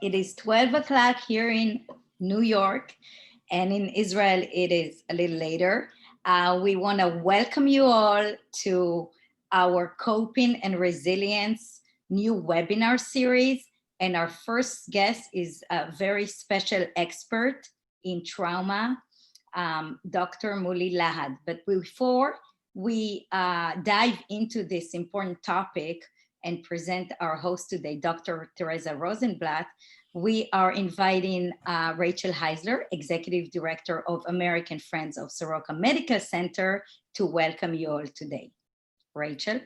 It is 12 o'clock here in New York, and in Israel, it is a little later. We want to welcome you all to our Coping and Resilience new webinar series. And our first guest is a very special expert in trauma, Dr. Mooli Lahad. But before we dive into this important topic and present our host today, Dr. Therese Rosenblatt, we are inviting Rachel Heisler, Executive Director of American Friends of Soroka Medical Center, to welcome you all today. Rachel.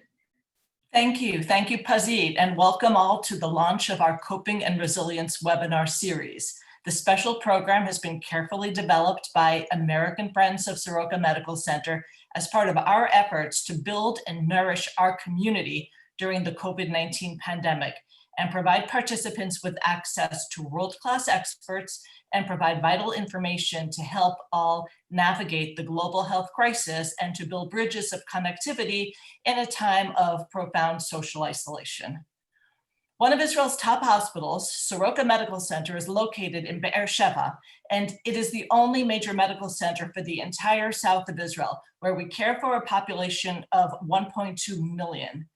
Thank you, Pazit, and welcome all to the launch of our Coping and Resilience webinar series. The special program has been carefully developed by American Friends of Soroka Medical Center as part of our efforts to build and nourish our community during the COVID-19 pandemic and provide participants with access to world-class experts and provide vital information to help all navigate the global health crisis and to build bridges of connectivity in a time of profound social isolation. One of Israel's top hospitals, Soroka Medical Center, is located in Be'er Sheva, and it is the only major medical center for the entire south of Israel, where we care for a population of 1.2 million.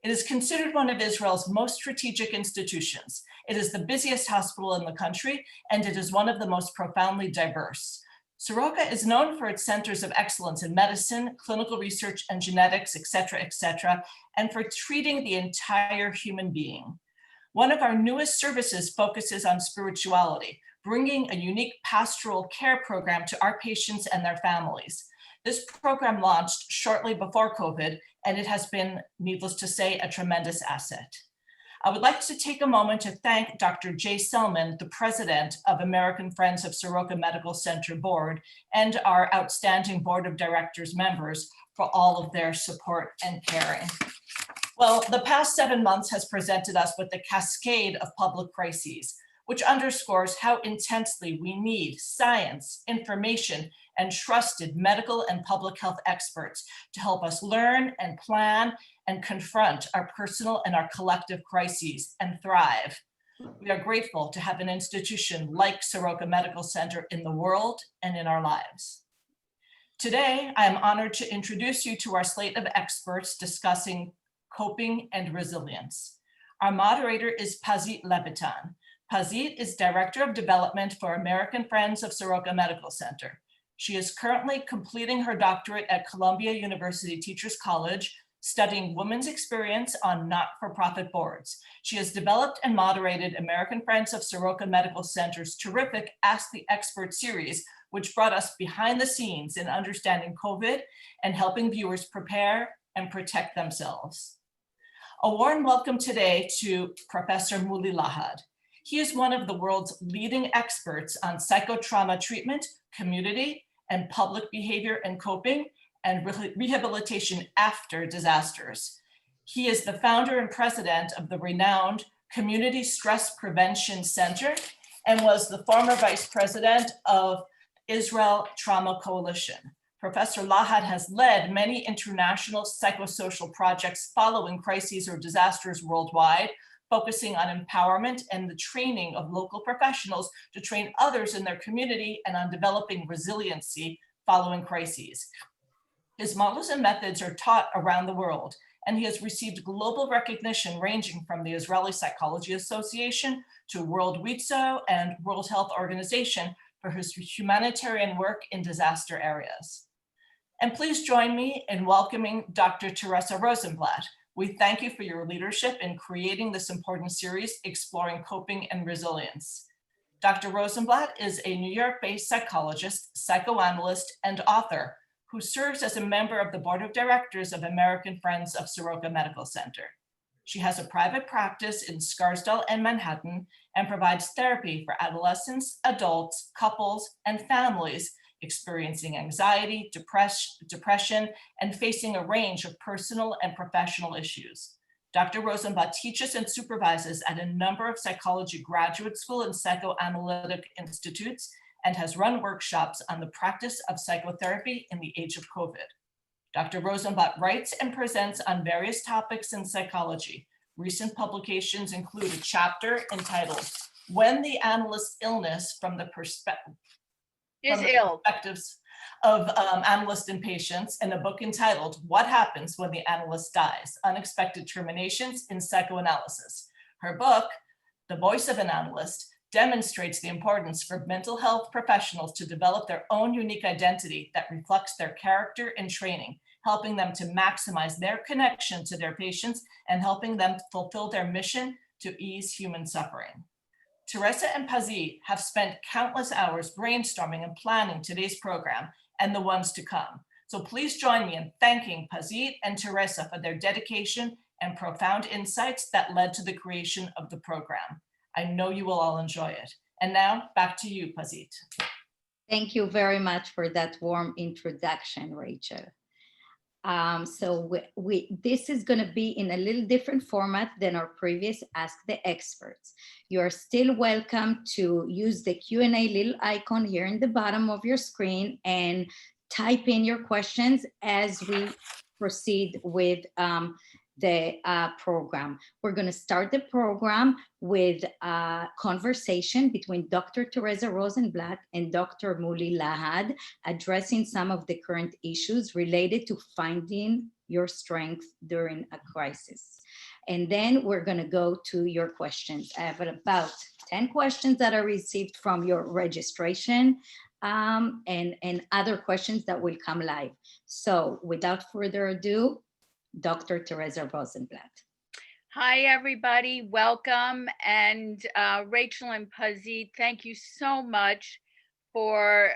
It is considered one of Israel's most strategic institutions. It is the busiest hospital in the country, and it is one of the most profoundly diverse. Soroka is known for its centers of excellence in medicine, clinical research, and genetics, et cetera, and for treating the entire human being. One of our newest services focuses on spirituality, bringing a unique pastoral care program to our patients and their families. This program launched shortly before COVID, and it has been, needless to say, a tremendous asset. I would like to take a moment to thank Dr. Jay Selman, the president of American Friends of Soroka Medical Center Board, and our outstanding board of directors members for all of their support and caring. Well, the past 7 months has presented us with a cascade of public crises, which underscores how intensely we need science, information, and trusted medical and public health experts to help us learn and plan and confront our personal and our collective crises and thrive. We are grateful to have an institution like Soroka Medical Center in the world and in our lives. Today, I am honored to introduce you to our slate of experts discussing coping and resilience. Our moderator is Pazit Levitan. Pazit is Director of Development for American Friends of Soroka Medical Center. She is currently completing her doctorate at Columbia University Teachers College, studying women's experience on not-for-profit boards. She has developed and moderated American Friends of Soroka Medical Center's terrific Ask the Expert series, which brought us behind the scenes in understanding COVID and helping viewers prepare and protect themselves. A warm welcome today to Professor Mooli Lahad. He is one of the world's leading experts on psychotrauma treatment, community, and public behavior and coping, and rehabilitation after disasters. He is the founder and president of the renowned Community Stress Prevention Center and was the former vice president of Israel Trauma Coalition. Professor Lahad has led many international psychosocial projects following crises or disasters worldwide, focusing on empowerment and the training of local professionals to train others in their community and on developing resiliency following crises. His models and methods are taught around the world, and he has received global recognition ranging from the Israeli Psychology Association to World WITSO and World Health Organization for his humanitarian work in disaster areas. And please join me in welcoming Dr. Therese Rosenblatt. We thank you for your leadership in creating this important series, Exploring Coping and Resilience. Dr. Rosenblatt is a New York-based psychologist, psychoanalyst, and author who serves as a member of the board of directors of American Friends of Soroka Medical Center. She has a private practice in Scarsdale and Manhattan and provides therapy for adolescents, adults, couples, and families experiencing anxiety, depression, and facing a range of personal and professional issues. Dr. Rosenblatt teaches and supervises at a number of psychology graduate school and psychoanalytic institutes and has run workshops on the practice of psychotherapy in the age of COVID. Dr. Rosenblatt writes and presents on various topics in psychology. Recent publications include a chapter entitled when the analyst's illness from the perspectives of analysts and patients in a book entitled What Happens When the Analyst Dies? Unexpected Terminations in Psychoanalysis. Her book, The Voice of an Analyst, demonstrates the importance for mental health professionals to develop their own unique identity that reflects their character and training, helping them to maximize their connection to their patients and helping them fulfill their mission to ease human suffering. Therese and Pazit have spent countless hours brainstorming and planning today's program and the ones to come. So please join me in thanking Pazit and Therese for their dedication and profound insights that led to the creation of the program. I know you will all enjoy it. And now back to you, Pazit. Thank you very much for that warm introduction, Rachel. So this is going to be in a little different format than our previous Ask the Experts. You are still welcome to use the Q&A little icon here in the bottom of your screen and type in your questions as we proceed with the program. We're going to start the program with a conversation between Dr. Therese Rosenblatt and Dr. Mooli Lahad, addressing some of the current issues related to finding your strength during a crisis. And then we're going to go to your questions. I have about 10 questions that I received from your registration and other questions that will come live. So without further ado, Dr. Therese Rosenblatt. Hi, everybody. Welcome. And Rachel and Pazit, thank you so much for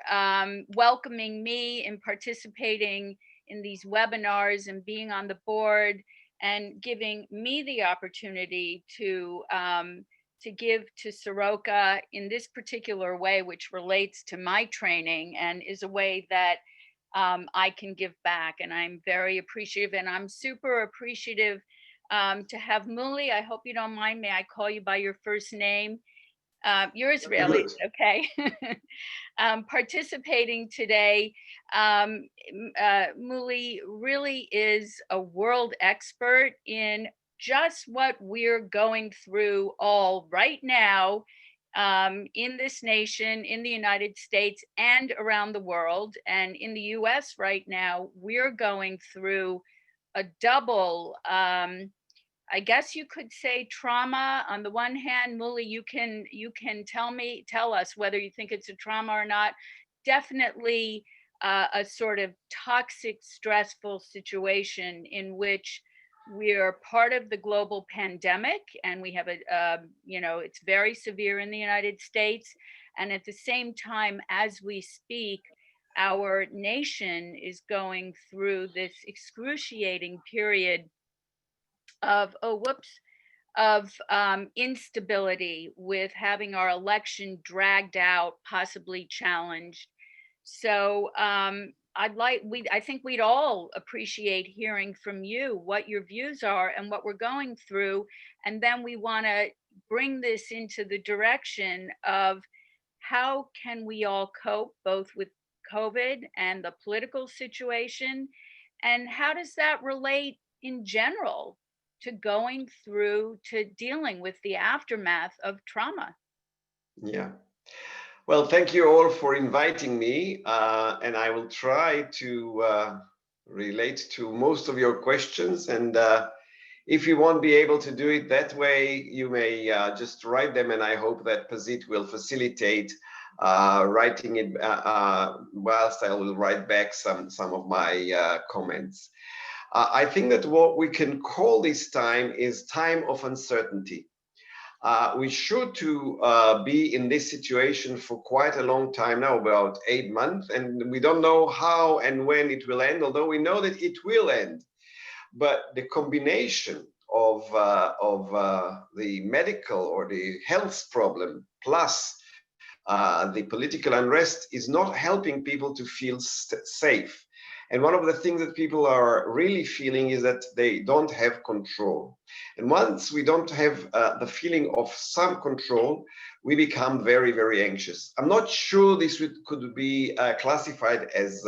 welcoming me and participating in these webinars and being on the board and giving me the opportunity to give to Soroka in this particular way, which relates to my training and is a way that I can give back, and I'm very appreciative, and I'm super appreciative to have Mooli. I hope you don't mind. May I call you by your first name? You're Israeli, okay? Participating today. Mooli really is a world expert in just what we're going through all right now in this nation, in the United States and around the world. And in the US right now, we're going through a double, I guess you could say, trauma. On the one hand, Mooli, you can tell us whether you think it's a trauma or not. Definitely a sort of toxic, stressful situation in which we're part of the global pandemic, and we have it's very severe in the United States. And at the same time, as we speak, our nation is going through this excruciating period of instability, with having our election dragged out, possibly challenged. So I think we'd all appreciate hearing from you what your views are and what we're going through. And then we want to bring this into the direction of how can we all cope both with COVID and the political situation, and how does that relate in general to going through to dealing with the aftermath of trauma? Yeah. Well, thank you all for inviting me, and I will try to relate to most of your questions. And if you won't be able to do it that way, you may just write them, and I hope that Pazit will facilitate writing it whilst I will write back some of my comments. I think that what we can call this time is time of uncertainty. We should be in this situation for quite a long time now, about 8 months, and we don't know how and when it will end, although we know that it will end. But the combination of the medical or the health problem plus the political unrest is not helping people to feel safe. And one of the things that people are really feeling is that they don't have control. And once we don't have the feeling of some control, we become very, very anxious. I'm not sure this could be classified as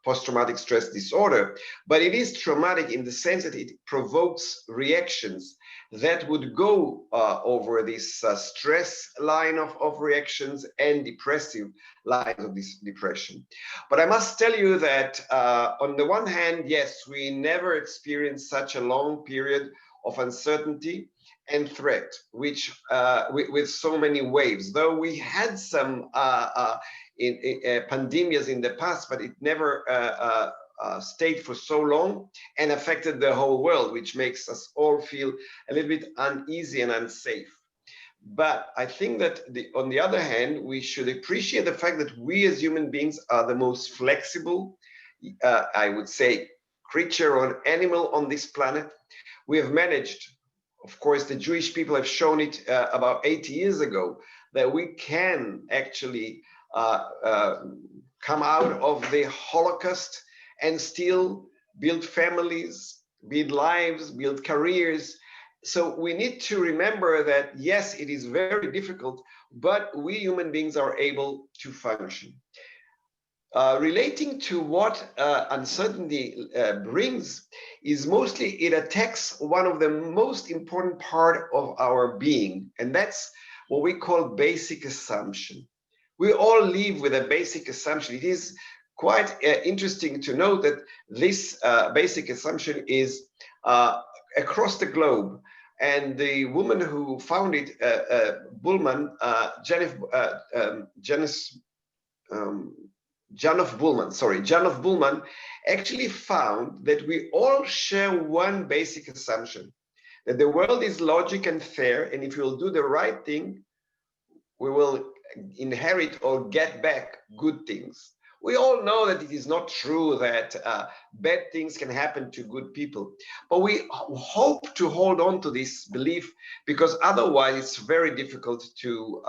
post-traumatic stress disorder, but it is traumatic in the sense that it provokes reactions that would go over this stress line of reactions and depressive lines of this depression. But I must tell you that on the one hand, yes, we never experienced such a long period of uncertainty and threat, which with so many waves, though we had some pandemias in the past, but it never stayed for so long and affected the whole world, which makes us all feel a little bit uneasy and unsafe. But I think that on the other hand, we should appreciate the fact that we as human beings are the most flexible, I would say, creature or animal on this planet. We have managed, of course, the Jewish people have shown it about 80 years ago, that we can actually come out of the Holocaust and still build families, build lives, build careers. So we need to remember that, yes, it is very difficult, but we human beings are able to function. Relating to what uncertainty brings is mostly it attacks one of the most important part of our being, and that's what we call basic assumption. We all live with a basic assumption. It is quite interesting to note that this basic assumption is across the globe. And the woman who found it, Bullman, Janoff Bullman actually found that we all share one basic assumption, that the world is logic and fair, and if we'll do the right thing, we will inherit or get back good things. We all know that it is not true that bad things can happen to good people, but we hope to hold on to this belief, because otherwise it's very difficult to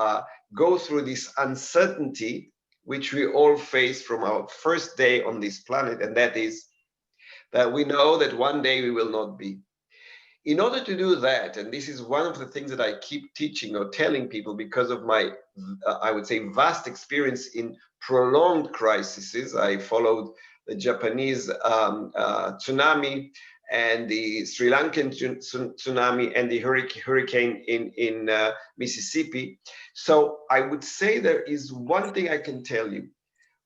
go through this uncertainty which we all face from our first day on this planet, and that is that we know that one day we will not be. In order to do that, and this is one of the things that I keep teaching or telling people because of my, I would say, vast experience in prolonged crises. I followed the Japanese tsunami and the Sri Lankan tsunami and the hurricane in Mississippi. So I would say there is one thing I can tell you.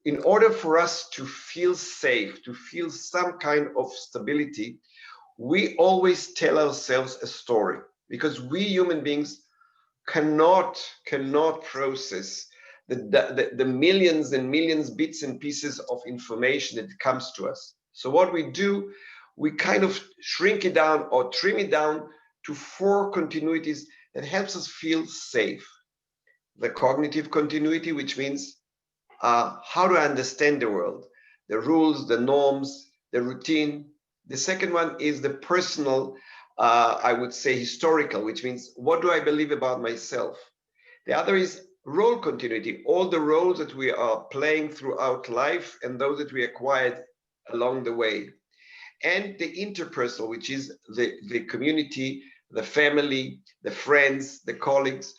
In order for us to feel safe, to feel some kind of stability, we always tell ourselves a story, because we human beings cannot process the millions and millions bits and pieces of information that comes to us. So what we do, we kind of shrink it down or trim it down to 4 continuities that helps us feel safe. The cognitive continuity, which means how to understand the world, the rules, the norms, the routine. The second one is the personal, I would say historical, which means what do I believe about myself? The other is role continuity, all the roles that we are playing throughout life and those that we acquired along the way. And the interpersonal, which is the community, the family, the friends, the colleagues.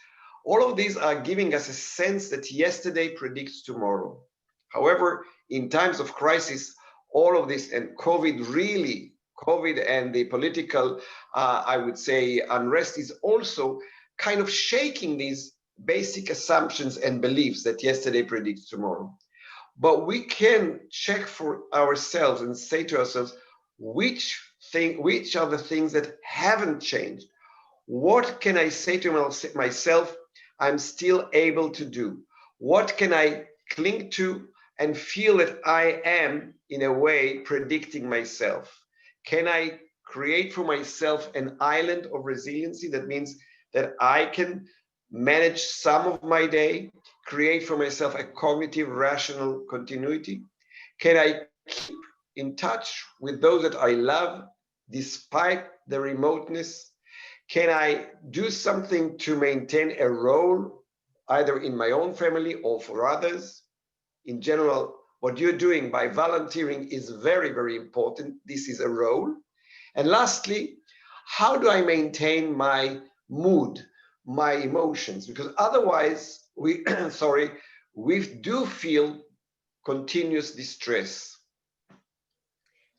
All of these are giving us a sense that yesterday predicts tomorrow. However, in times of crisis, all of this, and COVID and the political, I would say, unrest is also kind of shaking these basic assumptions and beliefs that yesterday predicts tomorrow. But we can check for ourselves and say to ourselves, which are the things that haven't changed? What can I say to myself I'm still able to do? What can I cling to and feel that I am, in a way, predicting myself? Can I create for myself an island of resiliency? That means that I can manage some of my day, create for myself a cognitive, rational continuity. Can I keep in touch with those that I love despite the remoteness? Can I do something to maintain a role, either in my own family or for others? In general, what you're doing by volunteering is very, very important. This is a role. And lastly, how do I maintain my mood, my emotions? Because otherwise we, sorry, we do feel continuous distress.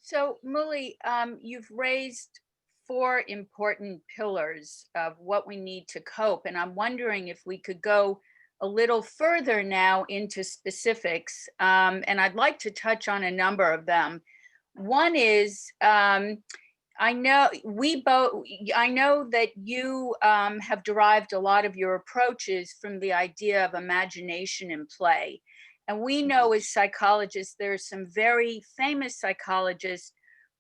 So, Mooli, you've raised 4 important pillars of what we need to cope. And I'm wondering if we could go a little further now into specifics. And I'd like to touch on a number of them. One is, I know that you have derived a lot of your approaches from the idea of imagination and play. And we know as psychologists, there are some very famous psychologists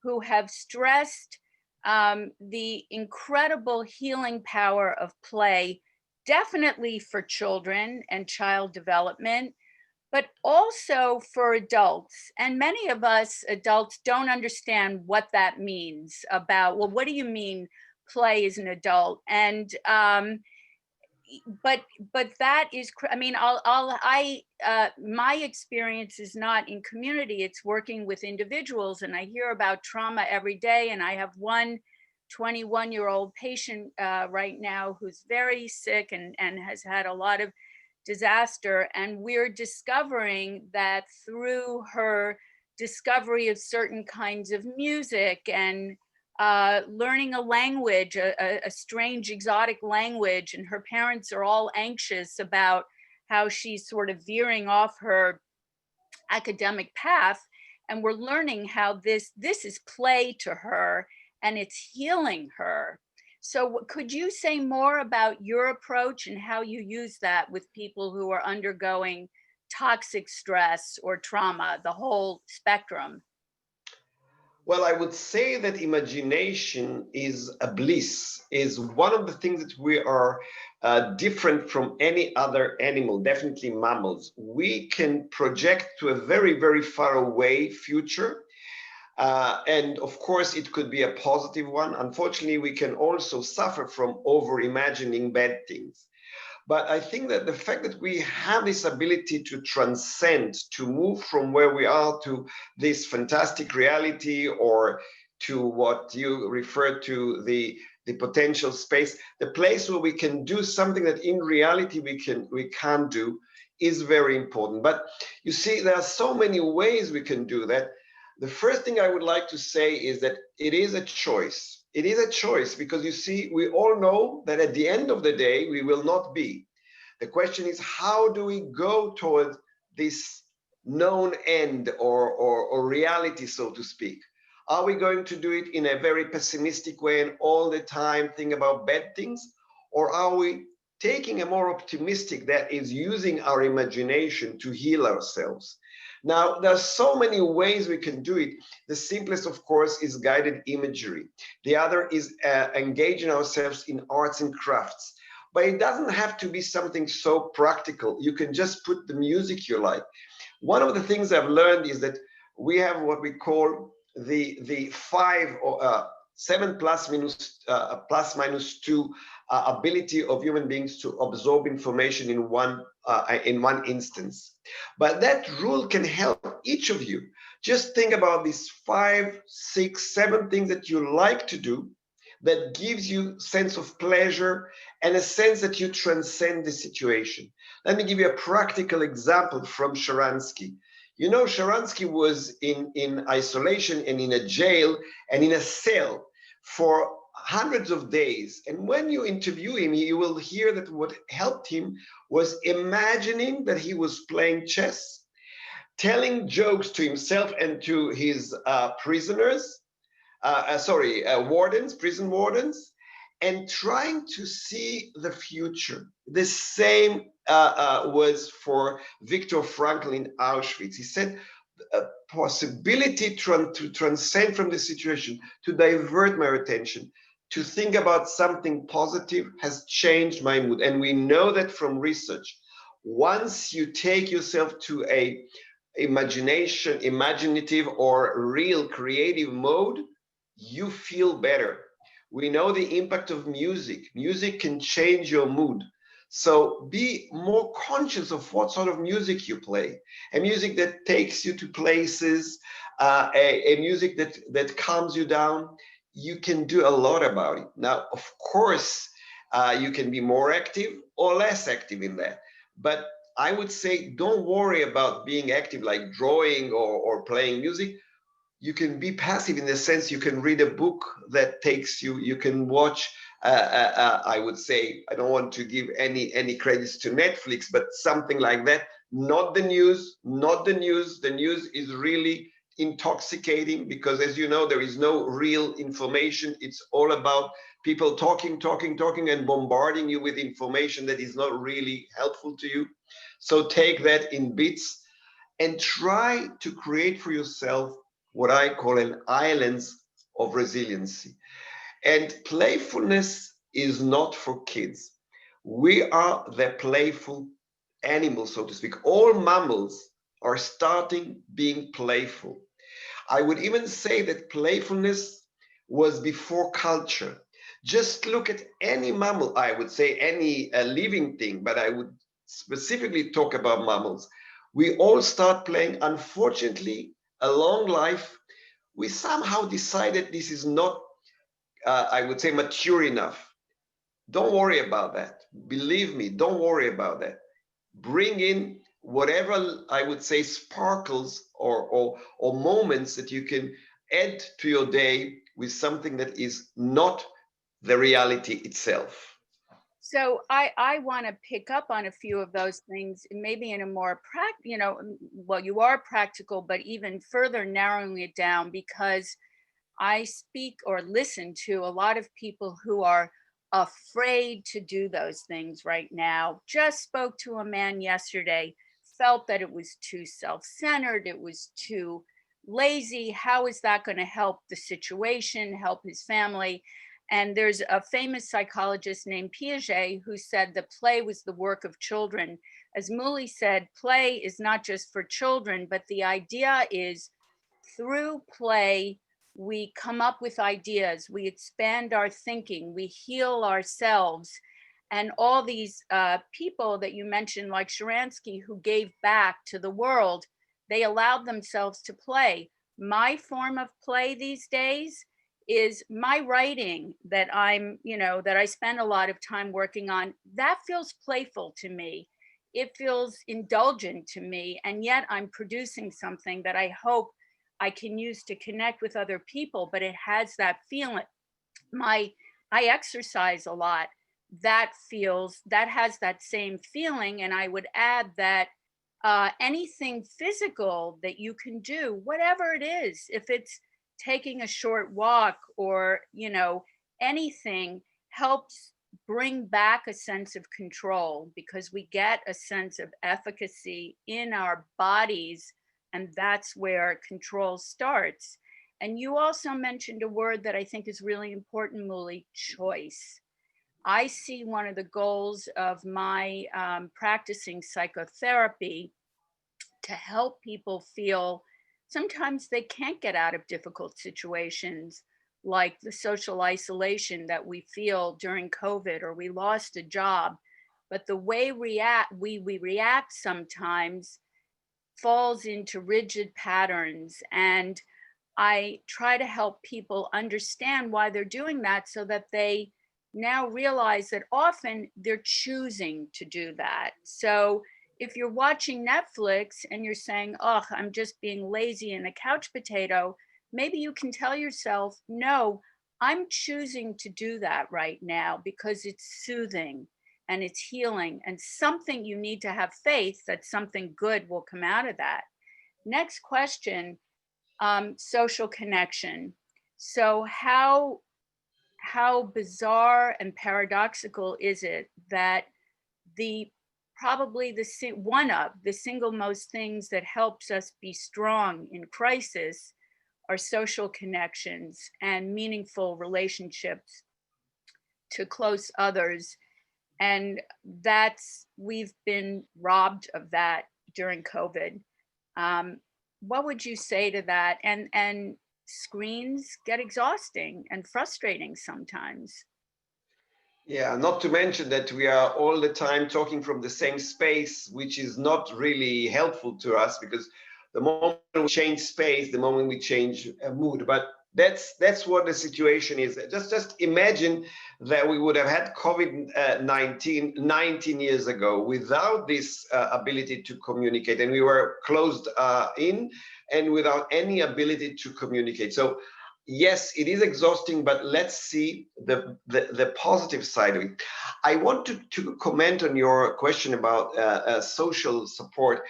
who have stressed the incredible healing power of play, definitely for children and child development, but also for adults. And many of us adults don't understand what that means about, well, what do you mean play as an adult? And but that is, I mean, my experience is not in community, it's working with individuals, and I hear about trauma every day. And I have one 21-year-old patient right now who's very sick and has had a lot of disaster. And we're discovering that through her discovery of certain kinds of music and learning a language, a strange exotic language, and her parents are all anxious about how she's sort of veering off her academic path. And we're learning how this is play to her and it's healing her. So could you say more about your approach and how you use that with people who are undergoing toxic stress or trauma, the whole spectrum? Well, I would say that imagination is a bliss, is one of the things that we are different from any other animal, definitely mammals. We can project to a very, very far away future. And of course, it could be a positive one. Unfortunately, we can also suffer from over imagining bad things. But I think that the fact that we have this ability to transcend, to move from where we are to this fantastic reality, or to what you refer to the potential space, the place where we can do something that in reality we can't do, is very important. But you see, there are so many ways we can do that. The first thing I would like to say is that it is a choice. It is a choice because you see, we all know that at the end of the day, we will not be. The question is, how do we go toward this known end or reality, so to speak? Are we going to do it in a very pessimistic way and all the time think about bad things? Or are we taking a more optimistic, that is using our imagination to heal ourselves? Now, there's so many ways we can do it. The simplest, of course, is guided imagery. The other is engaging ourselves in arts and crafts. But it doesn't have to be something so practical. You can just put the music you like. One of the things I've learned is that we have what we call the 5 or 7 plus minus 2 ability of human beings to absorb information in one instance. But that rule can help each of you. Just think about these 5, 6, 7 things that you like to do, that gives you sense of pleasure and a sense that you transcend the situation. Let me give you a practical example from Sharansky. You know, Sharansky was in isolation and in a jail and in a cell for hundreds of days. And when you interview him, you will hear that what helped him was imagining that he was playing chess, telling jokes to himself and to his wardens, prison wardens, and trying to see the future. The same was for Viktor Frankl in Auschwitz. He said, a possibility to transcend from the situation, to divert my attention, to think about something positive has changed my mood. And we know that from research. Once you take yourself to a imaginative or real creative mode, you feel better. We know the impact of music. Music can change your mood. So be more conscious of what sort of music you play. A music that takes you to places, a music that calms you down. you can do a lot about it. Now, of course, you can be more active or less active in that. But I would say don't worry about being active like drawing or playing music. You can be passive in the sense you can read a book that takes you, you can watch, I would say, I don't want to give any credits to Netflix, but something like that. Not the news, not the news. The news is really intoxicating because, as you know, there is no real information. It's all about people talking, and bombarding you with information that is not really helpful to you. So take that in bits and try to create for yourself what I call an islands of resiliency. And playfulness is not for kids. We are the playful animals, so to speak. All mammals are starting being playful. I would even say that playfulness was before culture. Just look at any mammal, I would say any living thing, but I would specifically talk about mammals. We all start playing. Unfortunately, a long life, we somehow decided this is not, I would say, mature enough. Don't worry about that. Believe me, don't worry about that. Bring in whatever I would say sparkles or moments that you can add to your day with something that is not the reality itself. So I want to pick up on a few of those things, maybe in a more well, you are practical, but even further narrowing it down, because I speak or listen to a lot of people who are afraid to do those things right now. Just spoke to a man yesterday, felt that it was too self-centered, it was too lazy. How is that going to help the situation, help his family? And there's a famous psychologist named Piaget who said that play was the work of children. As Mooli said, play is not just for children, but the idea is through play, we come up with ideas, we expand our thinking, we heal ourselves. And all these people that you mentioned, like Sharansky, who gave back to the world, they allowed themselves to play. My form of play these days is my writing that that I spend a lot of time working on. That feels playful to me. It feels indulgent to me. And yet I'm producing something that I hope I can use to connect with other people, but it has that feeling. I exercise a lot. That has that same feeling. And I would add that anything physical that you can do, whatever it is, if it's taking a short walk or, anything, helps bring back a sense of control, because we get a sense of efficacy in our bodies, and that's where control starts. And you also mentioned a word that I think is really important, Mooli: choice. I see one of the goals of my practicing psychotherapy to help people feel sometimes they can't get out of difficult situations, like the social isolation that we feel during COVID, or we lost a job. But the way we react sometimes falls into rigid patterns. And I try to help people understand why they're doing that, so that they now realize that often they're choosing to do that. So if you're watching Netflix and you're saying, oh, I'm just being lazy and a couch potato, maybe you can tell yourself, no, I'm choosing to do that right now because it's soothing and it's healing, and something you need to have faith that something good will come out of that. Next question, social connection. So how bizarre and paradoxical is it that one of the single most things that helps us be strong in crisis are social connections and meaningful relationships to close others. And we've been robbed of that during COVID. What would you say to that? And screens get exhausting and frustrating sometimes. Yeah, not to mention that we are all the time talking from the same space, which is not really helpful to us, because the moment we change space, the moment we change a mood. But That's what the situation is. Just imagine that we would have had COVID-19 19 years ago without this ability to communicate, and we were closed in and without any ability to communicate. So yes, it is exhausting, but let's see the positive side of it. I want to comment on your question about social support.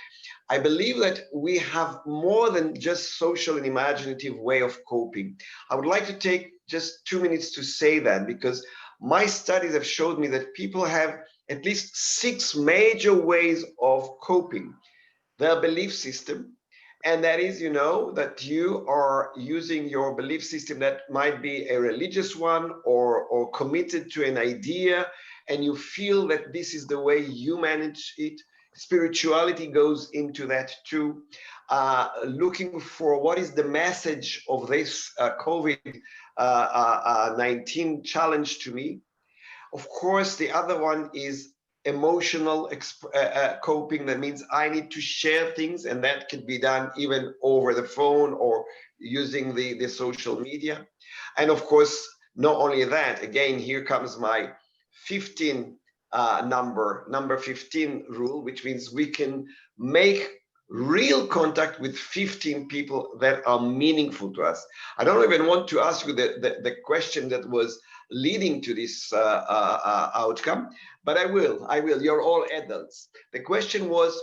I believe that we have more than just social and imaginative way of coping. I would like to take just 2 minutes to say that, because my studies have showed me that people have at least 6 major ways of coping. Their belief system, and that is, you know, that you are using your belief system that might be a religious one or committed to an idea, and you feel that this is the way you manage it. Spirituality goes into that too. Looking for what is the message of this COVID-19 challenge to me. Of course, the other one is emotional coping. That means I need to share things, and that can be done even over the phone or using the social media. And of course, not only that, again, here comes my 15 number 15 rule, which means we can make real contact with 15 people that are meaningful to us. I don't even want to ask you the question that was leading to this outcome, but I will. You're all adults. The question was,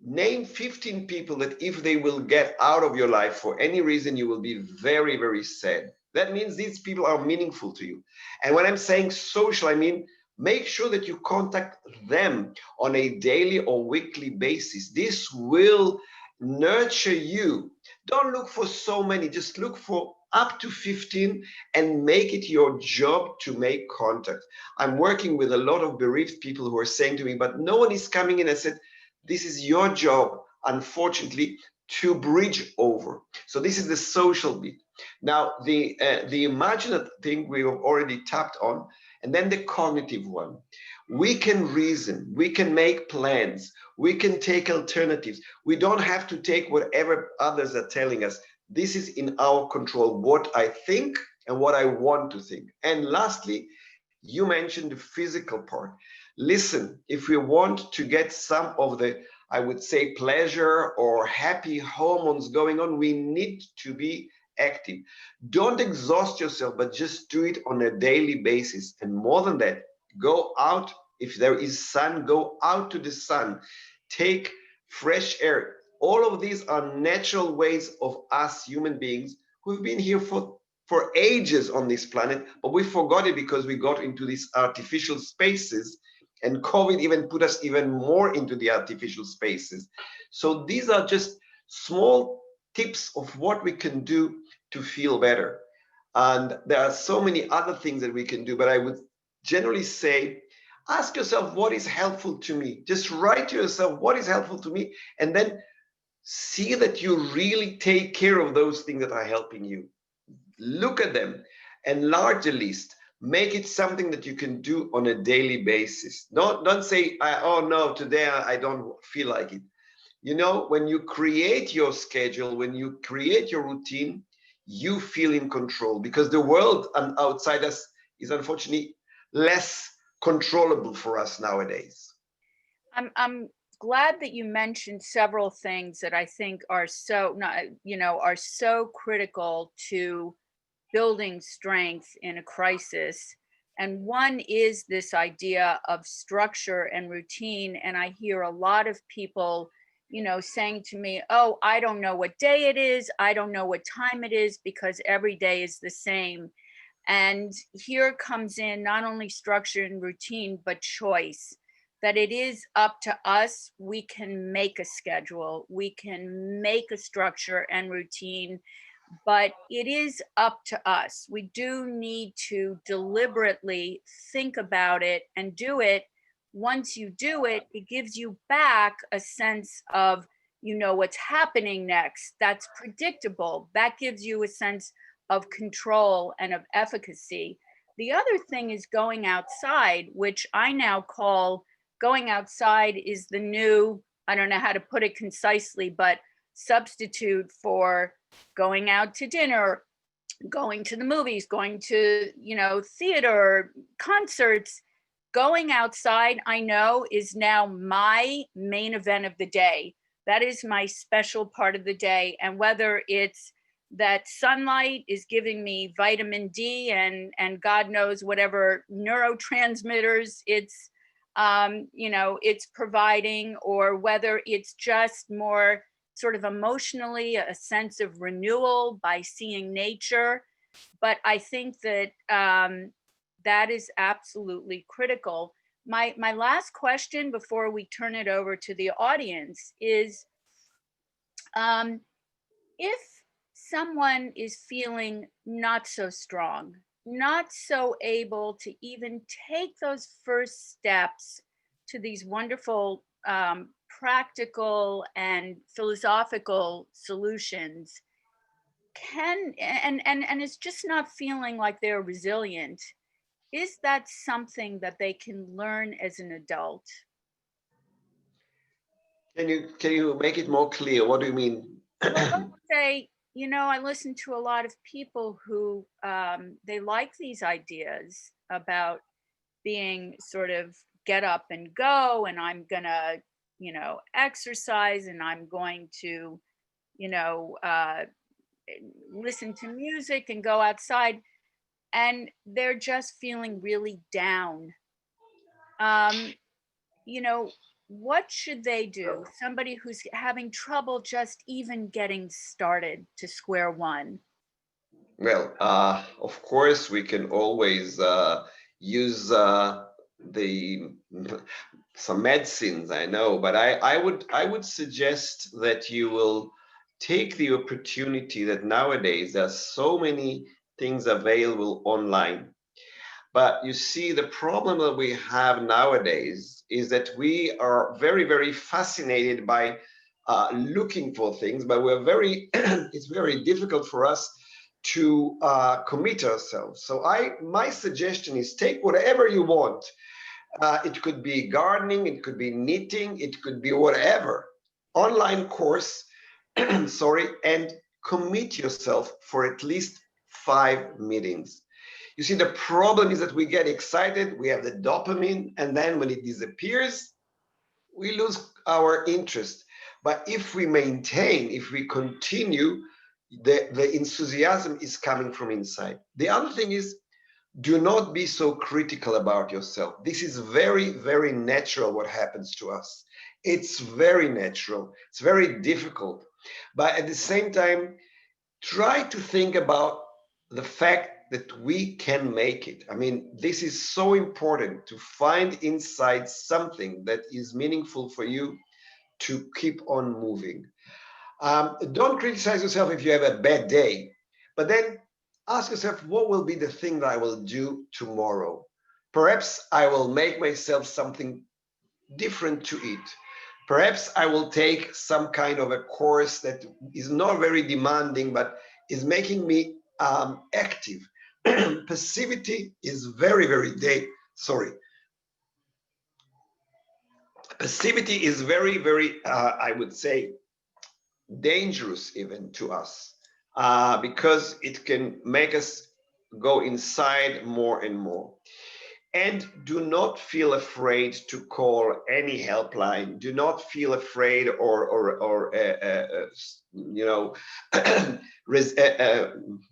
name 15 people that if they will get out of your life for any reason, you will be very, very sad. That means these people are meaningful to you. And when I'm saying social, I mean, make sure that you contact them on a daily or weekly basis. This will nurture you. Don't look for so many, just look for up to 15 and make it your job to make contact. I'm working with a lot of bereaved people who are saying to me, but no one is coming in. I said, this is your job, unfortunately, to bridge over. So this is the social bit. Now, the imaginative thing we have already tapped on, and then the cognitive one. We can reason, we can make plans, we can take alternatives. We don't have to take whatever others are telling us. This is in our control, what I think and what I want to think. And lastly, you mentioned the physical part. Listen, if we want to get some of the, I would say, pleasure or happy hormones going on, we need to be active. Don't exhaust yourself, but just do it on a daily basis. And more than that, go out. If there is sun, go out to the sun. Take fresh air. All of these are natural ways of us human beings who've been here for ages on this planet, but we forgot it because we got into these artificial spaces, and COVID even put us even more into the artificial spaces. So these are just small tips of what we can do to feel better. And there are so many other things that we can do, but I would generally say, ask yourself, what is helpful to me? Just write to yourself, what is helpful to me? And then see that you really take care of those things that are helping you. Look at them, enlarge the list, make it something that you can do on a daily basis. Don't say, oh no, today I don't feel like it. You know, when you create your schedule, when you create your routine, you feel in control, because the world outside us is unfortunately less controllable for us nowadays. I'm glad that you mentioned several things that I think are so are so critical to building strength in a crisis. And one is this idea of structure and routine. And I hear a lot of people, saying to me, oh, I don't know what day it is. I don't know what time it is, because every day is the same. And here comes in not only structure and routine, but choice. That it is up to us. We can make a schedule, we can make a structure and routine, but it is up to us. We do need to deliberately think about it and do it. Once you do it, it gives you back a sense of, what's happening next. That's predictable. That gives you a sense of control and of efficacy. The other thing is going outside, which I now call going outside is the new, I don't know how to put it concisely, but substitute for going out to dinner, going to the movies, going to, theater, concerts, going outside, I know, is now my main event of the day. That is my special part of the day. And whether it's that sunlight is giving me vitamin D and God knows whatever neurotransmitters it's providing, or whether it's just more sort of emotionally a sense of renewal by seeing nature. But I think that that is absolutely critical. My last question before we turn it over to the audience is, if someone is feeling not so strong, not so able to even take those first steps to these wonderful practical and philosophical solutions, and is just not feeling like they're resilient, is that something that they can learn as an adult? Can you make it more clear? What do you mean? Well, let's say, I listen to a lot of people who they like these ideas about being sort of get up and go, and I'm gonna, exercise, and I'm going to, listen to music and go outside, and they're just feeling really down. What should they do? Somebody who's having trouble just even getting started to square one. Well, of course, we can always use some medicines, I know, but I would suggest that you will take the opportunity that nowadays there are so many things available online. But you see, the problem that we have nowadays is that we are very, very fascinated by looking for things, but it's very difficult for us to commit ourselves. So my suggestion is take whatever you want. It could be gardening, it could be knitting, it could be whatever. Online course, sorry, and commit yourself for at least 5 meetings. You see, the problem is that we get excited, we have the dopamine, and then when it disappears, we lose our interest. But if we maintain, if we continue, the enthusiasm is coming from inside. The other thing is, do not be so critical about yourself. This is very, very natural what happens to us. It's very natural. It's very difficult. But at the same time, try to think about the fact that we can make it. I mean, this is so important to find inside something that is meaningful for you to keep on moving. Don't criticize yourself if you have a bad day, but then ask yourself, what will be the thing that I will do tomorrow? Perhaps I will make myself something different to eat. Perhaps I will take some kind of a course that is not very demanding, but is making me active. Passivity is very, very Passivity is very, very, I would say, dangerous even to us, because it can make us go inside more and more. And do not feel afraid to call any helpline. Do not feel afraid or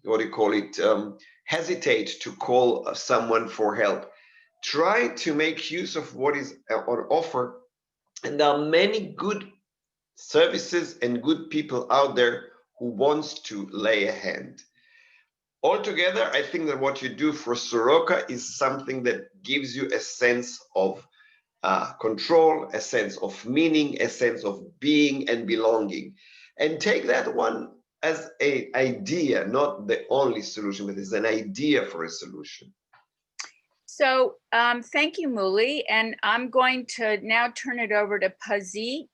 what do you call it? Hesitate to call someone for help. Try to make use of what is on offer. And there are many good services and good people out there who wants to lay a hand. Altogether, I think that what you do for Soroka is something that gives you a sense of control, a sense of meaning, a sense of being and belonging. And take that one as an idea, not the only solution, but as an idea for a solution. So thank you, Mooli. And I'm going to now turn it over to Pazit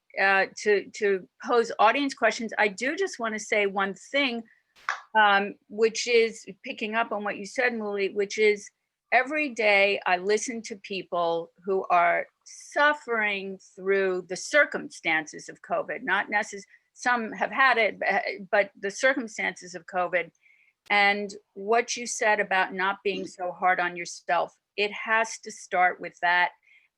to pose audience questions. I do just want to say one thing, which is picking up on what you said, Mooli, which is every day I listen to people who are suffering through the circumstances of COVID, not necessarily, some have had it, but the circumstances of COVID. And what you said about not being so hard on yourself, it has to start with that.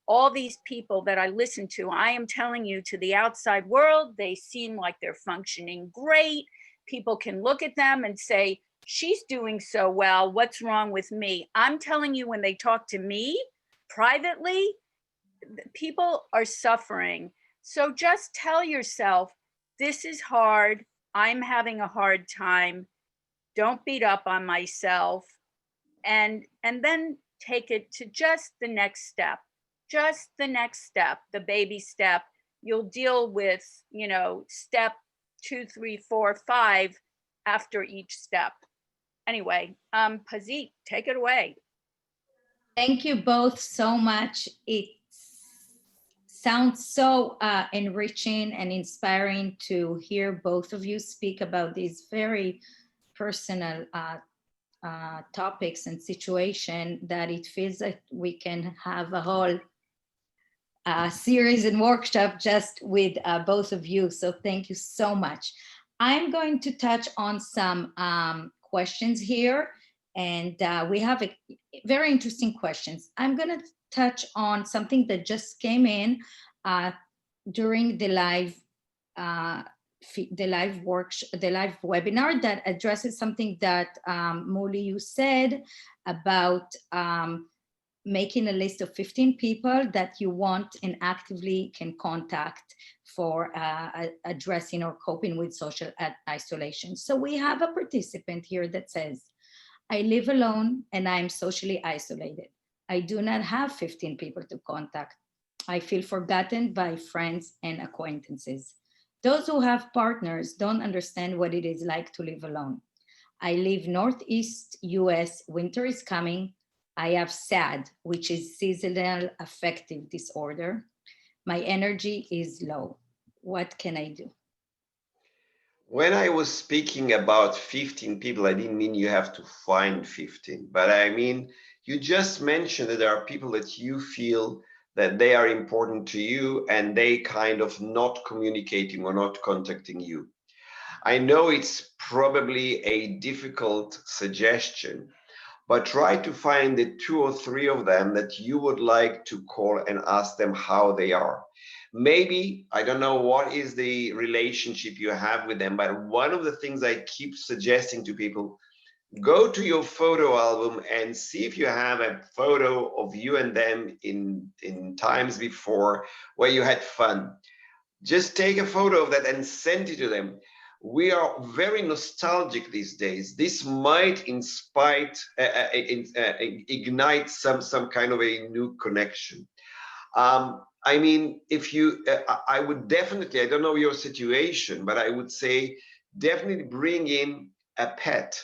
All these people that I listen to, I am telling you, to the outside world, they seem like they're functioning great. People can look at them and say, she's doing so well, what's wrong with me? I'm telling you, when they talk to me privately, people are suffering. So just tell yourself, this is hard. I'm having a hard time. Don't beat up on myself. And then take it to just the next step. Just the next step, the baby step. You'll deal with, step 2, 3, 4, 5 after each step. Anyway, Pazit, take it away. Thank you both so much. It sounds so enriching and inspiring to hear both of you speak about these very personal topics and situation, that it feels like we can have a whole series and workshop just with both of you. So thank you so much. I'm going to touch on some questions here, and we have very interesting questions. I'm going to touch on something that just came in during the live webinar, that addresses something that Mooli, you said about making a list of 15 people that you want and actively can contact for addressing or coping with social isolation. So we have a participant here that says, I live alone and I'm socially isolated. I do not have 15 people to contact. I feel forgotten by friends and acquaintances. Those who have partners don't understand what it is like to live alone. I live Northeast US, winter is coming. I have SAD, which is seasonal affective disorder. My energy is low. What can I do? When I was speaking about 15 people, I didn't mean you have to find 15, but I mean, you just mentioned that there are people that you feel that they are important to you and they kind of not communicating or not contacting you. I know it's probably a difficult suggestion, but try to find the 2 or 3 of them that you would like to call and ask them how they are. Maybe, I don't know what is the relationship you have with them, but one of the things I keep suggesting to people, go to your photo album and see if you have a photo of you and them in times before where you had fun. Just take a photo of that and send it to them. We are very nostalgic these days. This might ignite some kind of a new connection. I mean, if you, I would definitely, I don't know your situation, but I would say definitely bring in a pet.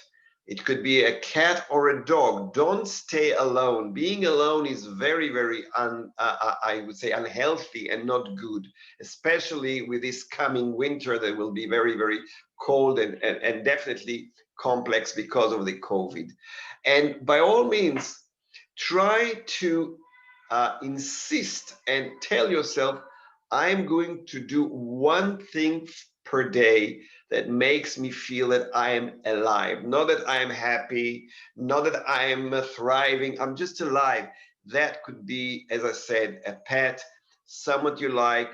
It could be a cat or a dog. Don't stay alone. Being alone is very, very, I would say, unhealthy and not good, especially with this coming winter that will be very, very cold and definitely complex because of the COVID. And by all means, try to insist and tell yourself, I'm going to do one thing per day that makes me feel that I am alive, not that I am happy, not that I am thriving, I'm just alive. That could be, as I said, a pet, someone you like,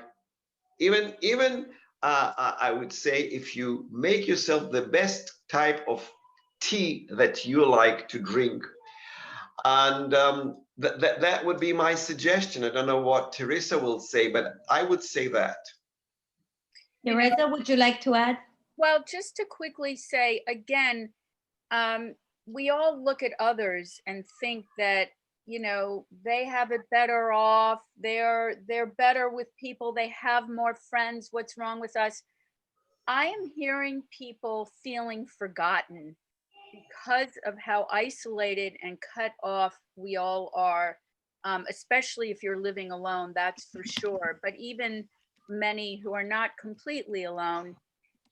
even I would say, if you make yourself the best type of tea that you like to drink. And that would be my suggestion. I don't know what Teresa will say, but I would say that. Teresa, would you like to add? Well, just to quickly say again, we all look at others and think that, they have it better off. They're better with people. They have more friends. What's wrong with us? I am hearing people feeling forgotten because of how isolated and cut off we all are, especially if you're living alone, that's for sure. But even many who are not completely alone.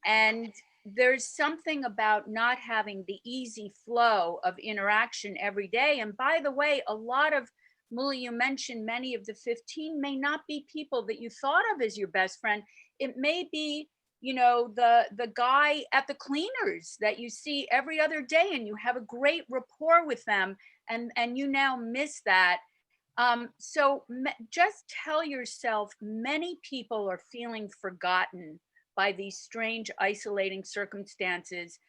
And there's something about not having the easy flow of interaction every day. And by the way, a lot of, Mooli, you mentioned many of the 15 may not be people that you thought of as your best friend. It may be you know, the guy at the cleaners that you see every other day and you have a great rapport with them, and you now miss that. So just tell yourself, many people are feeling forgotten by these strange, isolating circumstances.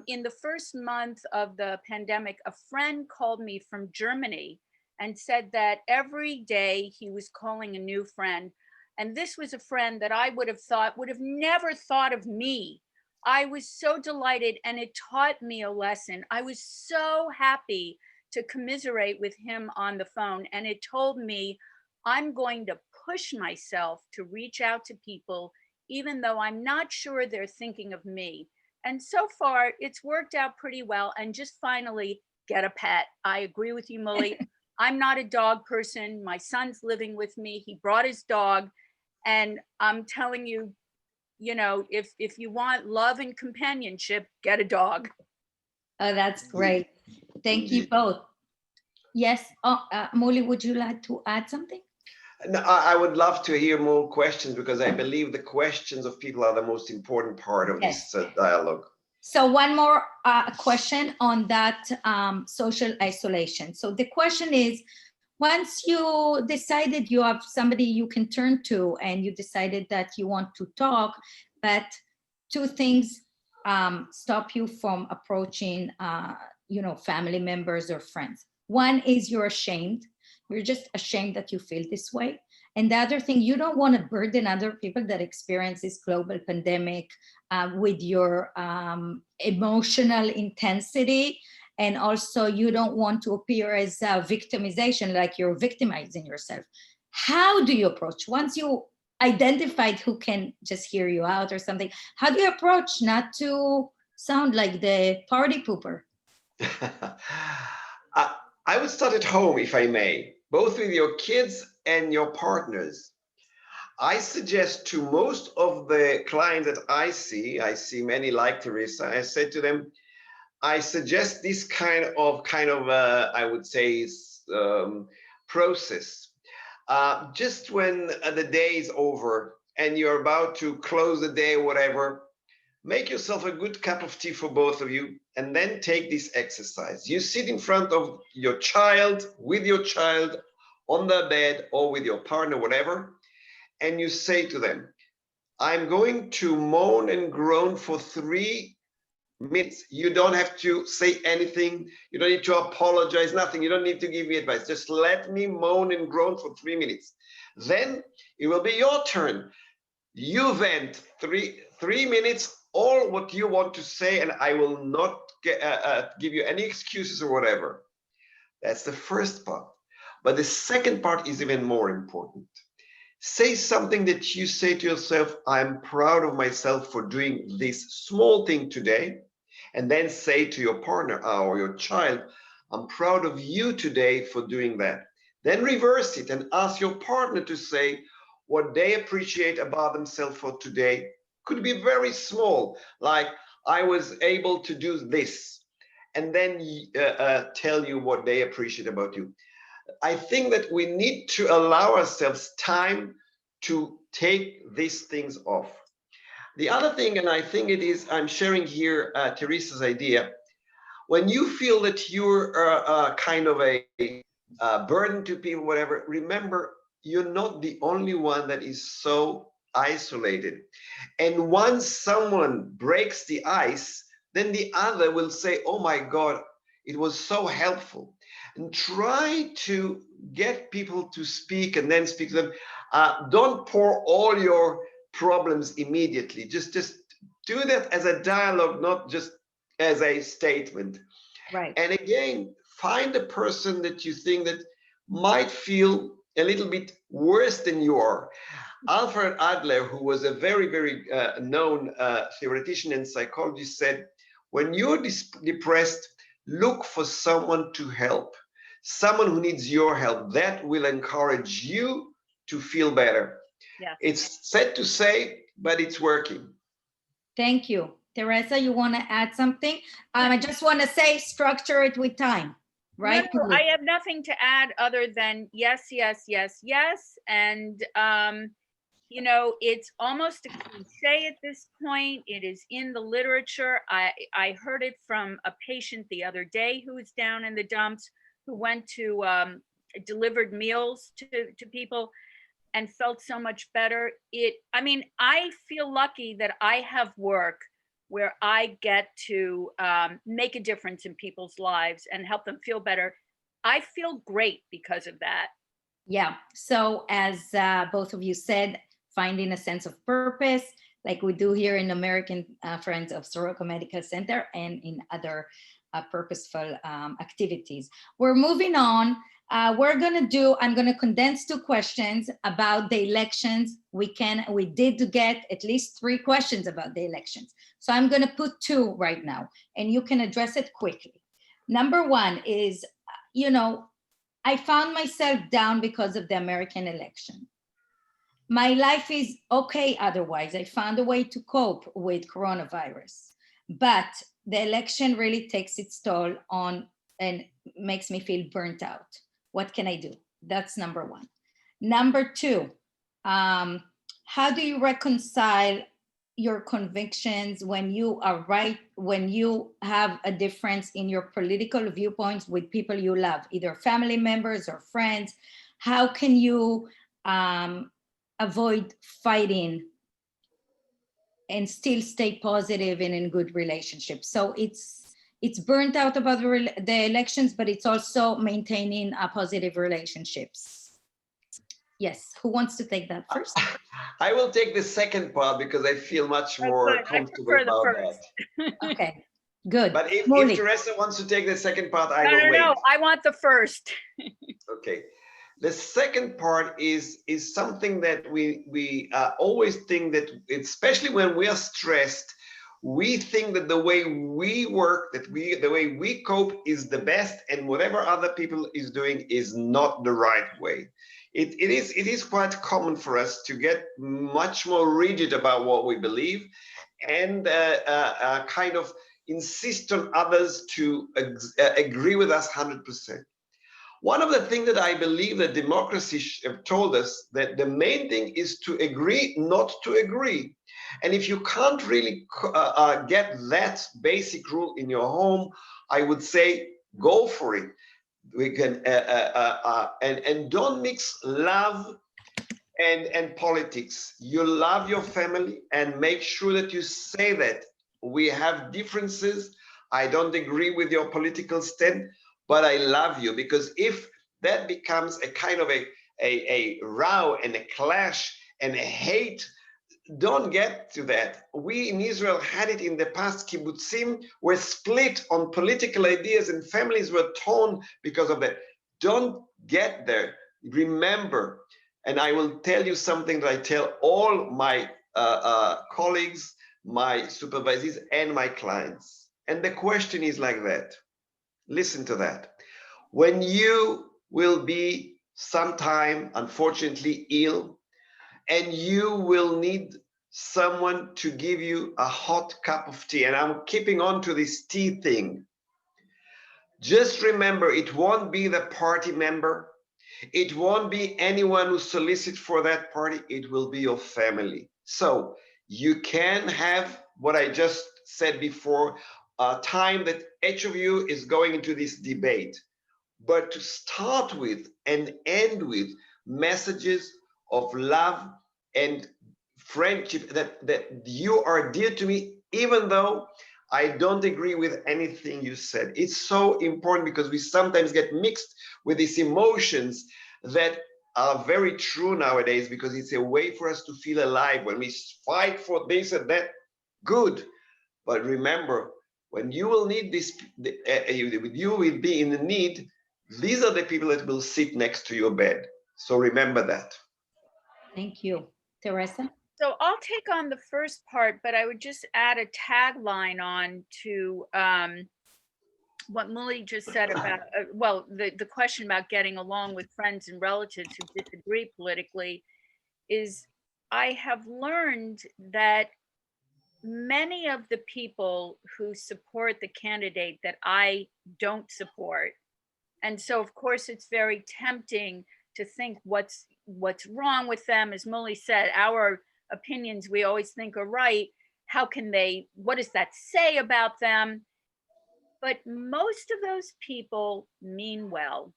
In the first month of the pandemic, a friend called me from Germany and said that every day he was calling a new friend. And this was a friend that I would have never thought of me. I was so delighted, and it taught me a lesson. I was so happy to commiserate with him on the phone. And it told me I'm going to push myself to reach out to people, even though I'm not sure they're thinking of me. And so far, it's worked out pretty well. And just finally, get a pet. I agree with you, Mooli. I'm not a dog person. My son's living with me. He brought his dog. And I'm telling you, you know, if you want love and companionship, get a dog. Oh, that's great. Thank you both. Yes, Mooli, would you like to add something? No, I would love to hear more questions, because I believe the questions of people are the most important part of this dialogue. So one more question on that social isolation. So the question is, once you decided you have somebody you can turn to and you decided that you want to talk, but two things stop you from approaching you know, family members or friends. One is you're ashamed. You're just ashamed that you feel this way. And the other thing, you don't want to burden other people that experience this global pandemic with your emotional intensity. And also you don't want to appear as a victimization, like you're victimizing yourself. How do you approach, once you identified who can just hear you out or something, how do you approach not to sound like the party pooper? I would start at home, if I may, both with your kids and your partners. I suggest to most of the clients that I see many like Therese, I said to them, I suggest this kind of I would say, process. Just when the day is over and you're about to close the day or whatever, make yourself a good cup of tea for both of you, and then take this exercise. You sit in front of your child, with your child, on the bed, or with your partner, whatever, and you say to them, I'm going to moan and groan for 3 minutes. You don't have to say anything. You don't need to apologize, nothing. You don't need to give me advice. Just let me moan and groan for 3 minutes. Then it will be your turn. You vent 3 minutes, all what you want to say, and I will not give you any excuses or whatever. That's the first part. But the second part is even more important. Say something that you say to yourself, I'm proud of myself for doing this small thing today. And then say to your partner or your child, I'm proud of you today for doing that. Then reverse it and ask your partner to say what they appreciate about themselves for today. Could be very small, like I was able to do this, and then tell you what they appreciate about you. I think that we need to allow ourselves time to take these things off. The other thing, and I think it is, I'm sharing here Therese's idea, when you feel that you're kind of a burden to people, whatever, remember, you're not the only one that is so isolated. And once someone breaks the ice, then the other will say, oh my God, it was so helpful. And try to get people to speak and then speak to them. Don't pour all your problems immediately. Just do that as a dialogue, not just as a statement. Right. And again, find a person that you think that might feel a little bit worse than you are. Alfred Adler, who was a very, very known theoretician and psychologist, said, when you're depressed, look for someone to help, someone who needs your help. That will encourage you to feel better. Yeah. It's sad to say, but it's working. Thank you. Teresa, you want to add something? I just want to say, structure it with time, right? No, I have nothing to add other than yes, yes, yes, yes. And you know, it's almost a cliche at this point. It is in the literature. I heard it from a patient the other day who was down in the dumps, who went to delivered meals to people and felt so much better. I mean, I feel lucky that I have work where I get to make a difference in people's lives and help them feel better. I feel great because of that. Yeah. So as both of you said, finding a sense of purpose, like we do here in American Friends of Soroka Medical Center and in other purposeful activities. We're moving on. I'm gonna condense 2 questions about the elections. We did get at least 3 questions about the elections. So I'm gonna put 2 right now and you can address it quickly. Number 1 is, you know, I found myself down because of the American election. My life is okay otherwise. I found a way to cope with coronavirus, but the election really takes its toll on and makes me feel burnt out. What can I do? That's number 1. Number 2, how do you reconcile your convictions when you are right, when you have a difference in your political viewpoints with people you love, either family members or friends? How can you avoid fighting and still stay positive and in good relationships? So it's burnt out about the elections, but it's also maintaining positive relationships. Yes, who wants to take that first? I will take the second part because I feel much more comfortable about that. Okay, good. But if Mooli. Teresa wants to take the second part, I will No, wait. I want the first. Okay. The second part is something that we always think that, especially when we are stressed, we think that the way we work, the way we cope is the best, and whatever other people is doing is not the right way. It is quite common for us to get much more rigid about what we believe and kind of insist on others to agree with us 100%. One of the things that I believe that democracy have told us, that the main thing is to agree not to agree. And if you can't really get that basic rule in your home, I would say go for it. We can and don't mix love and politics. You love your family and make sure that you say that we have differences. I don't agree with your political stand, but I love you. Because if that becomes a kind of a row and a clash and a hate, don't get to that. We in Israel had it in the past. Kibbutzim were split on political ideas and families were torn because of that. Don't get there. Remember, and I will tell you something that I tell all my colleagues, my supervisors, and my clients. And the question is like that. Listen to that. When you will be sometime, unfortunately, ill, and you will need someone to give you a hot cup of tea, and I'm keeping on to this tea thing, just remember, it won't be the party member. It won't be anyone who solicits for that party. It will be your family. So you can have what I just said before, a time that each of you is going into this debate. But to start with and end with messages of love and friendship, that you are dear to me, even though I don't agree with anything you said. It's so important because we sometimes get mixed with these emotions that are very true nowadays, because it's a way for us to feel alive. When we fight for this and that, good. But remember, when you will need this, you will be in need. These are the people that will sit next to your bed. So remember that. Thank you. Teresa? So I'll take on the first part, but I would just add a tagline on to what Mooli just said about, well, the question about getting along with friends and relatives who disagree politically is, I have learned that many of the people who support the candidate that I don't support, and so of course it's very tempting to think what's wrong with them. As Mooli said, our opinions we always think are right. How can they, what does that say about them? But most of those people mean well.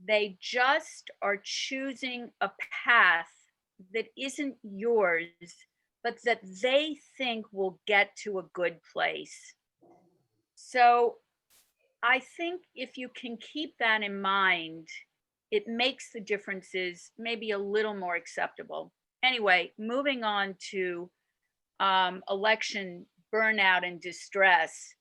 They just are choosing a path that isn't yours, but that they think will get to a good place. So I think if you can keep that in mind, it makes the differences maybe a little more acceptable. Anyway, moving on to election burnout and distress.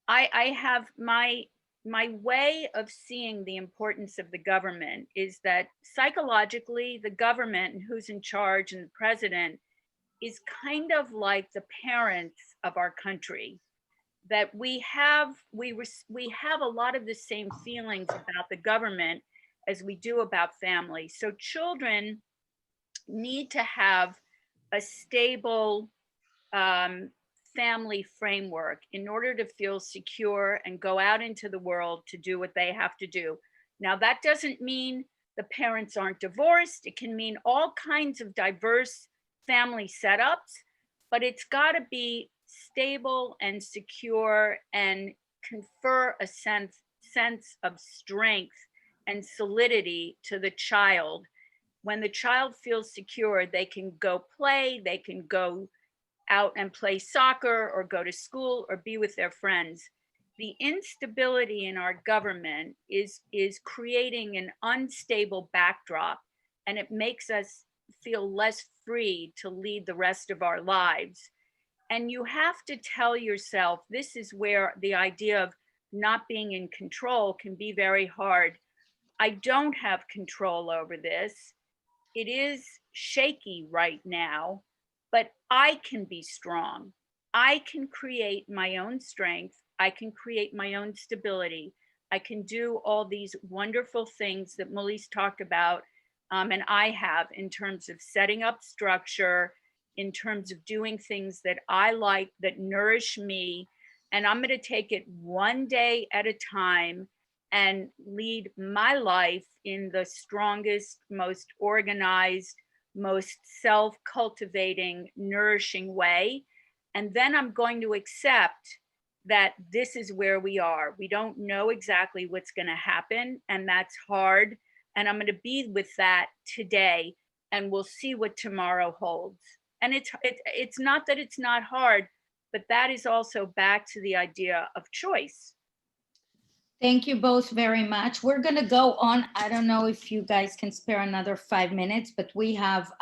I have my way of seeing the importance of the government is that psychologically, the government and who's in charge and the president is kind of like the parents of our country. That we have a lot of the same feelings about the government as we do about family. So children need to have a stable family framework in order to feel secure and go out into the world to do what they have to do. Now, that doesn't mean the parents aren't divorced. It can mean all kinds of diverse family setups, but it's got to be stable and secure and confer a sense of strength and solidity to the child. When the child feels secure, they can go play, they can go out and play soccer or go to school or be with their friends. The instability in our government is creating an unstable backdrop, and it makes us feel less free to lead the rest of our lives. And you have to tell yourself, this is where the idea of not being in control can be very hard. I don't have control over this. It is shaky right now, but I can be strong. I can create my own strength. I can create my own stability. I can do all these wonderful things that Mooli's talked about, and I have, in terms of setting up structure, in terms of doing things that I like, that nourish me. And I'm going to take it one day at a time and lead my life in the strongest, most organized, most self-cultivating, nourishing way. And then I'm going to accept that this is where we are. We don't know exactly what's going to happen, and that's hard. And I'm going to be with that today, and we'll see what tomorrow holds. And it's not that it's not hard, but that is also back to the idea of choice. Thank you both very much. We're going to go on. I don't know if you guys can spare another 5 minutes, but we have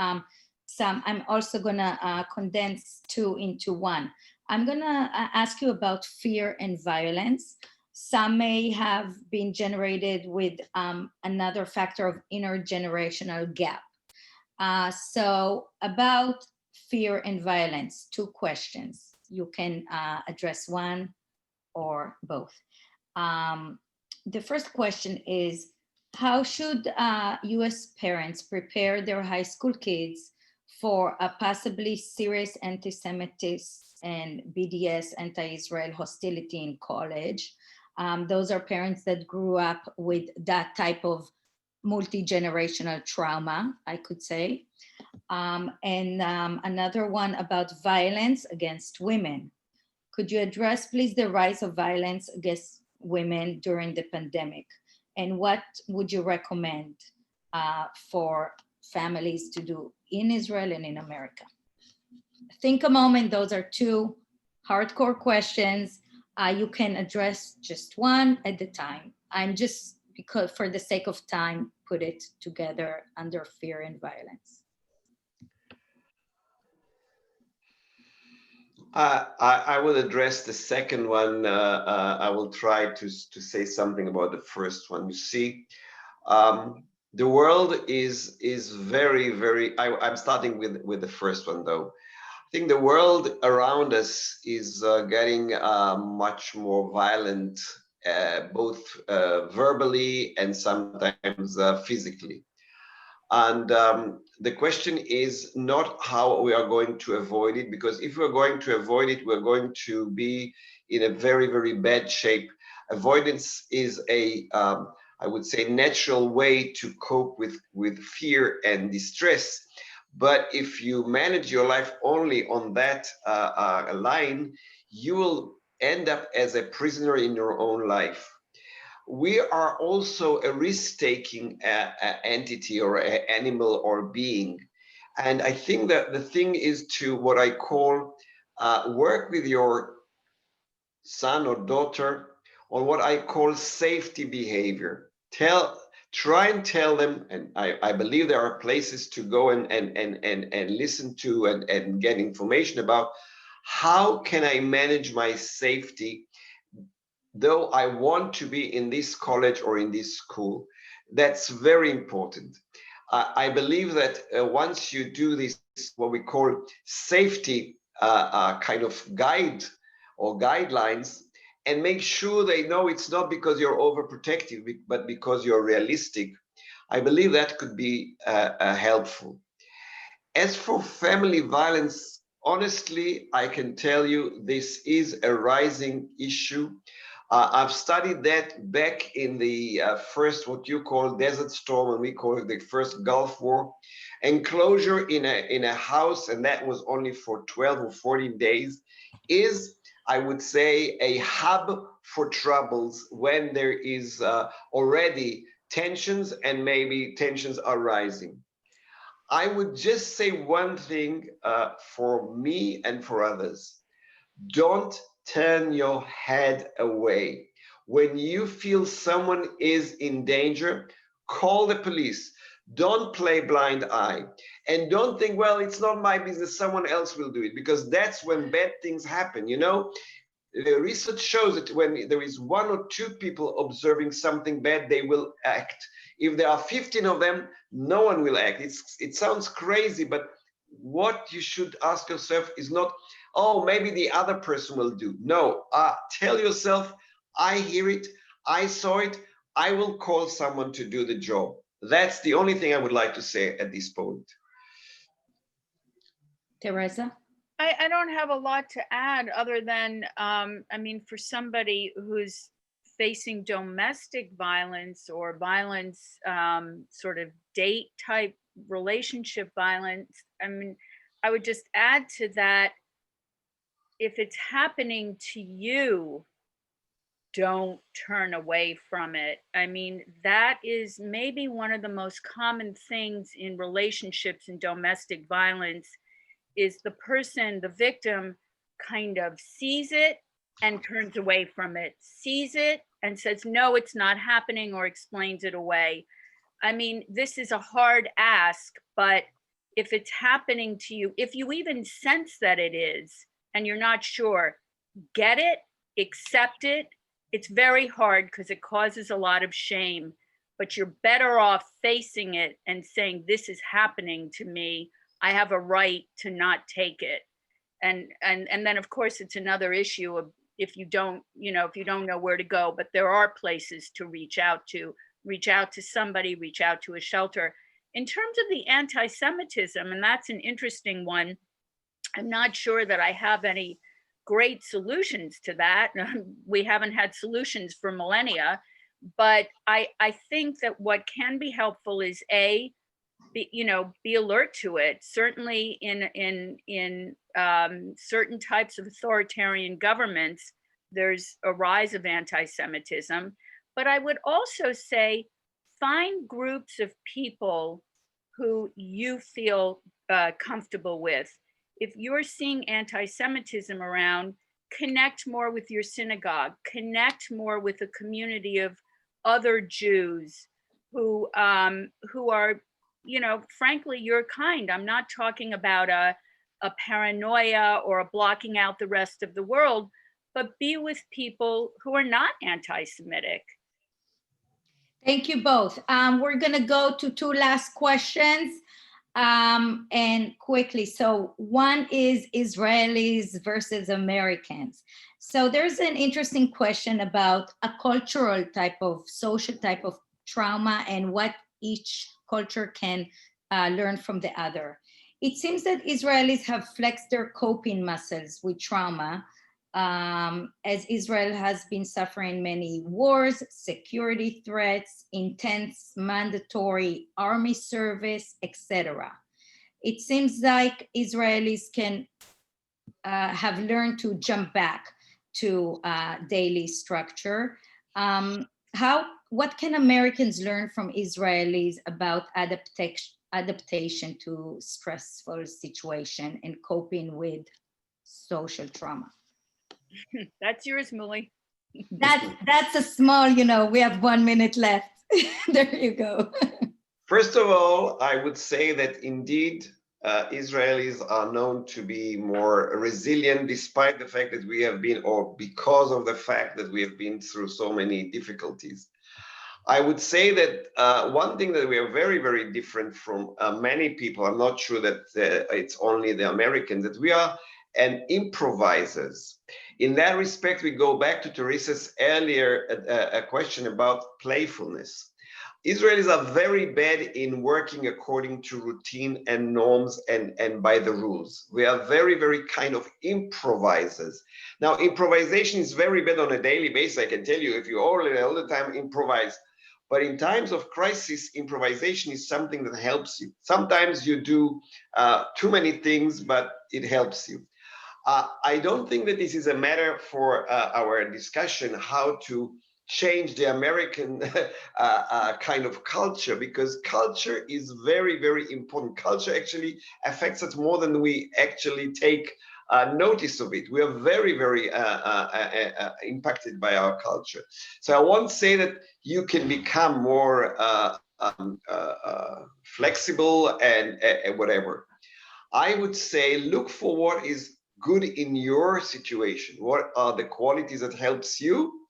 some. I'm also going to condense two into one. I'm going to ask you about fear and violence. Some may have been generated with another factor of intergenerational gap. So about fear and violence, two questions. You can address one or both. The first question is, how should US parents prepare their high school kids for a possibly serious anti-Semitism and BDS, anti-Israel hostility in college? Those are parents that grew up with that type of multi-generational trauma, I could say. Another one about violence against women. Could you address, please, the rise of violence against women during the pandemic? And what would you recommend for families to do in Israel and in America? Think a moment. Those are two hardcore questions. You can address just one at a time. I'm just, because for the sake of time, put it together under fear and violence. I will address the second one. I will try to say something about the first one. You see, the world is very, very, I'm starting with the first one though. I think the world around us is getting much more violent, both verbally and sometimes physically. And the question is not how we are going to avoid it, because if we're going to avoid it, we're going to be in a very, very bad shape. Avoidance is a I would say, natural way to cope with fear and distress. But if you manage your life only on that line, you will end up as a prisoner in your own life. We are also a risk-taking entity or animal or being. And I think that the thing is to what I call work with your son or daughter on what I call safety behavior. Try and tell them, and I believe there are places to go and listen to and get information about how can I manage my safety, though I want to be in this college or in this school. That's very important. I believe that once you do this, what we call safety kind of guide or guidelines, and make sure they know it's not because you're overprotective, but because you're realistic, I believe that could be helpful. As for family violence, honestly, I can tell you this is a rising issue. I've studied that back in the first, what you call Desert Storm, and we call it the first Gulf War. Enclosure in a house, and that was only for 12 or 14 days, is, I would say, a hub for troubles when there is already tensions and maybe tensions are rising. I would just say one thing for me and for others. Don't turn your head away. When you feel someone is in danger, call the police. Don't play blind eye. And don't think, well, it's not my business, someone else will do it, because that's when bad things happen. You know, the research shows that when there is one or two people observing something bad, they will act. If there are 15 of them, no one will act. It sounds crazy, but what you should ask yourself is not, oh, maybe the other person will do. No, tell yourself, I hear it, I saw it, I will call someone to do the job. That's the only thing I would like to say at this point. Teresa? I don't have a lot to add other than, I mean, for somebody who's facing domestic violence or violence, sort of date type relationship violence, I mean, I would just add to that, if it's happening to you, don't turn away from it. I mean, that is maybe one of the most common things in relationships and domestic violence, is the person, the victim, kind of sees it and turns away from it, sees it and says, no, it's not happening, or explains it away. I mean, this is a hard ask, but if it's happening to you, if you even sense that it is, and you're not sure, get it, accept it. It's very hard because it causes a lot of shame, but you're better off facing it and saying, this is happening to me. I have a right to not take it. And then of course it's another issue of, if you don't, if you don't know where to go, but there are places to reach out to somebody, reach out to a shelter. In terms of the anti-Semitism, and that's an interesting one, I'm not sure that I have any great solutions to that. We haven't had solutions for millennia, but I think that what can be helpful is be alert to it. Certainly in certain types of authoritarian governments, there's a rise of anti-Semitism. But I would also say, find groups of people who you feel comfortable with. If you're seeing anti-Semitism around, connect more with your synagogue, connect more with a community of other Jews who are, frankly, your kind. I'm not talking about a paranoia or a blocking out the rest of the world, but be with people who are not anti-Semitic. Thank you both. We're going to go to two last questions and quickly. So one is Israelis versus Americans. So there's an interesting question about a cultural type of, social type of trauma and what each culture can learn from the other. It seems that Israelis have flexed their coping muscles with trauma as Israel has been suffering many wars, security threats, intense mandatory army service, etc. It seems like Israelis can have learned to jump back to daily structure. What can Americans learn from Israelis about adaptation to stressful situation and coping with social trauma? That's yours, Mooli. That's a small, we have 1 minute left. There you go. First of all, I would say that indeed Israelis are known to be more resilient despite the fact that we have been, or because of the fact that we have been through so many difficulties. I would say that one thing that we are very, very different from many people, I'm not sure that it's only the Americans, that we are an improvisers. In that respect, we go back to Therese's earlier a question about playfulness. Israelis are very bad in working according to routine and norms and by the rules. We are very, very kind of improvisers. Now, improvisation is very bad on a daily basis. I can tell you, if you all the time improvise. But in times of crisis, improvisation is something that helps you. Sometimes you do too many things, but it helps you. I don't think that this is a matter for our discussion, how to change the American kind of culture, because culture is very, very important. Culture actually affects us more than we actually take notice of it. We are very, very impacted by our culture. So I won't say that you can become more flexible and whatever. I would say look for what is good in your situation. What are the qualities that helps you?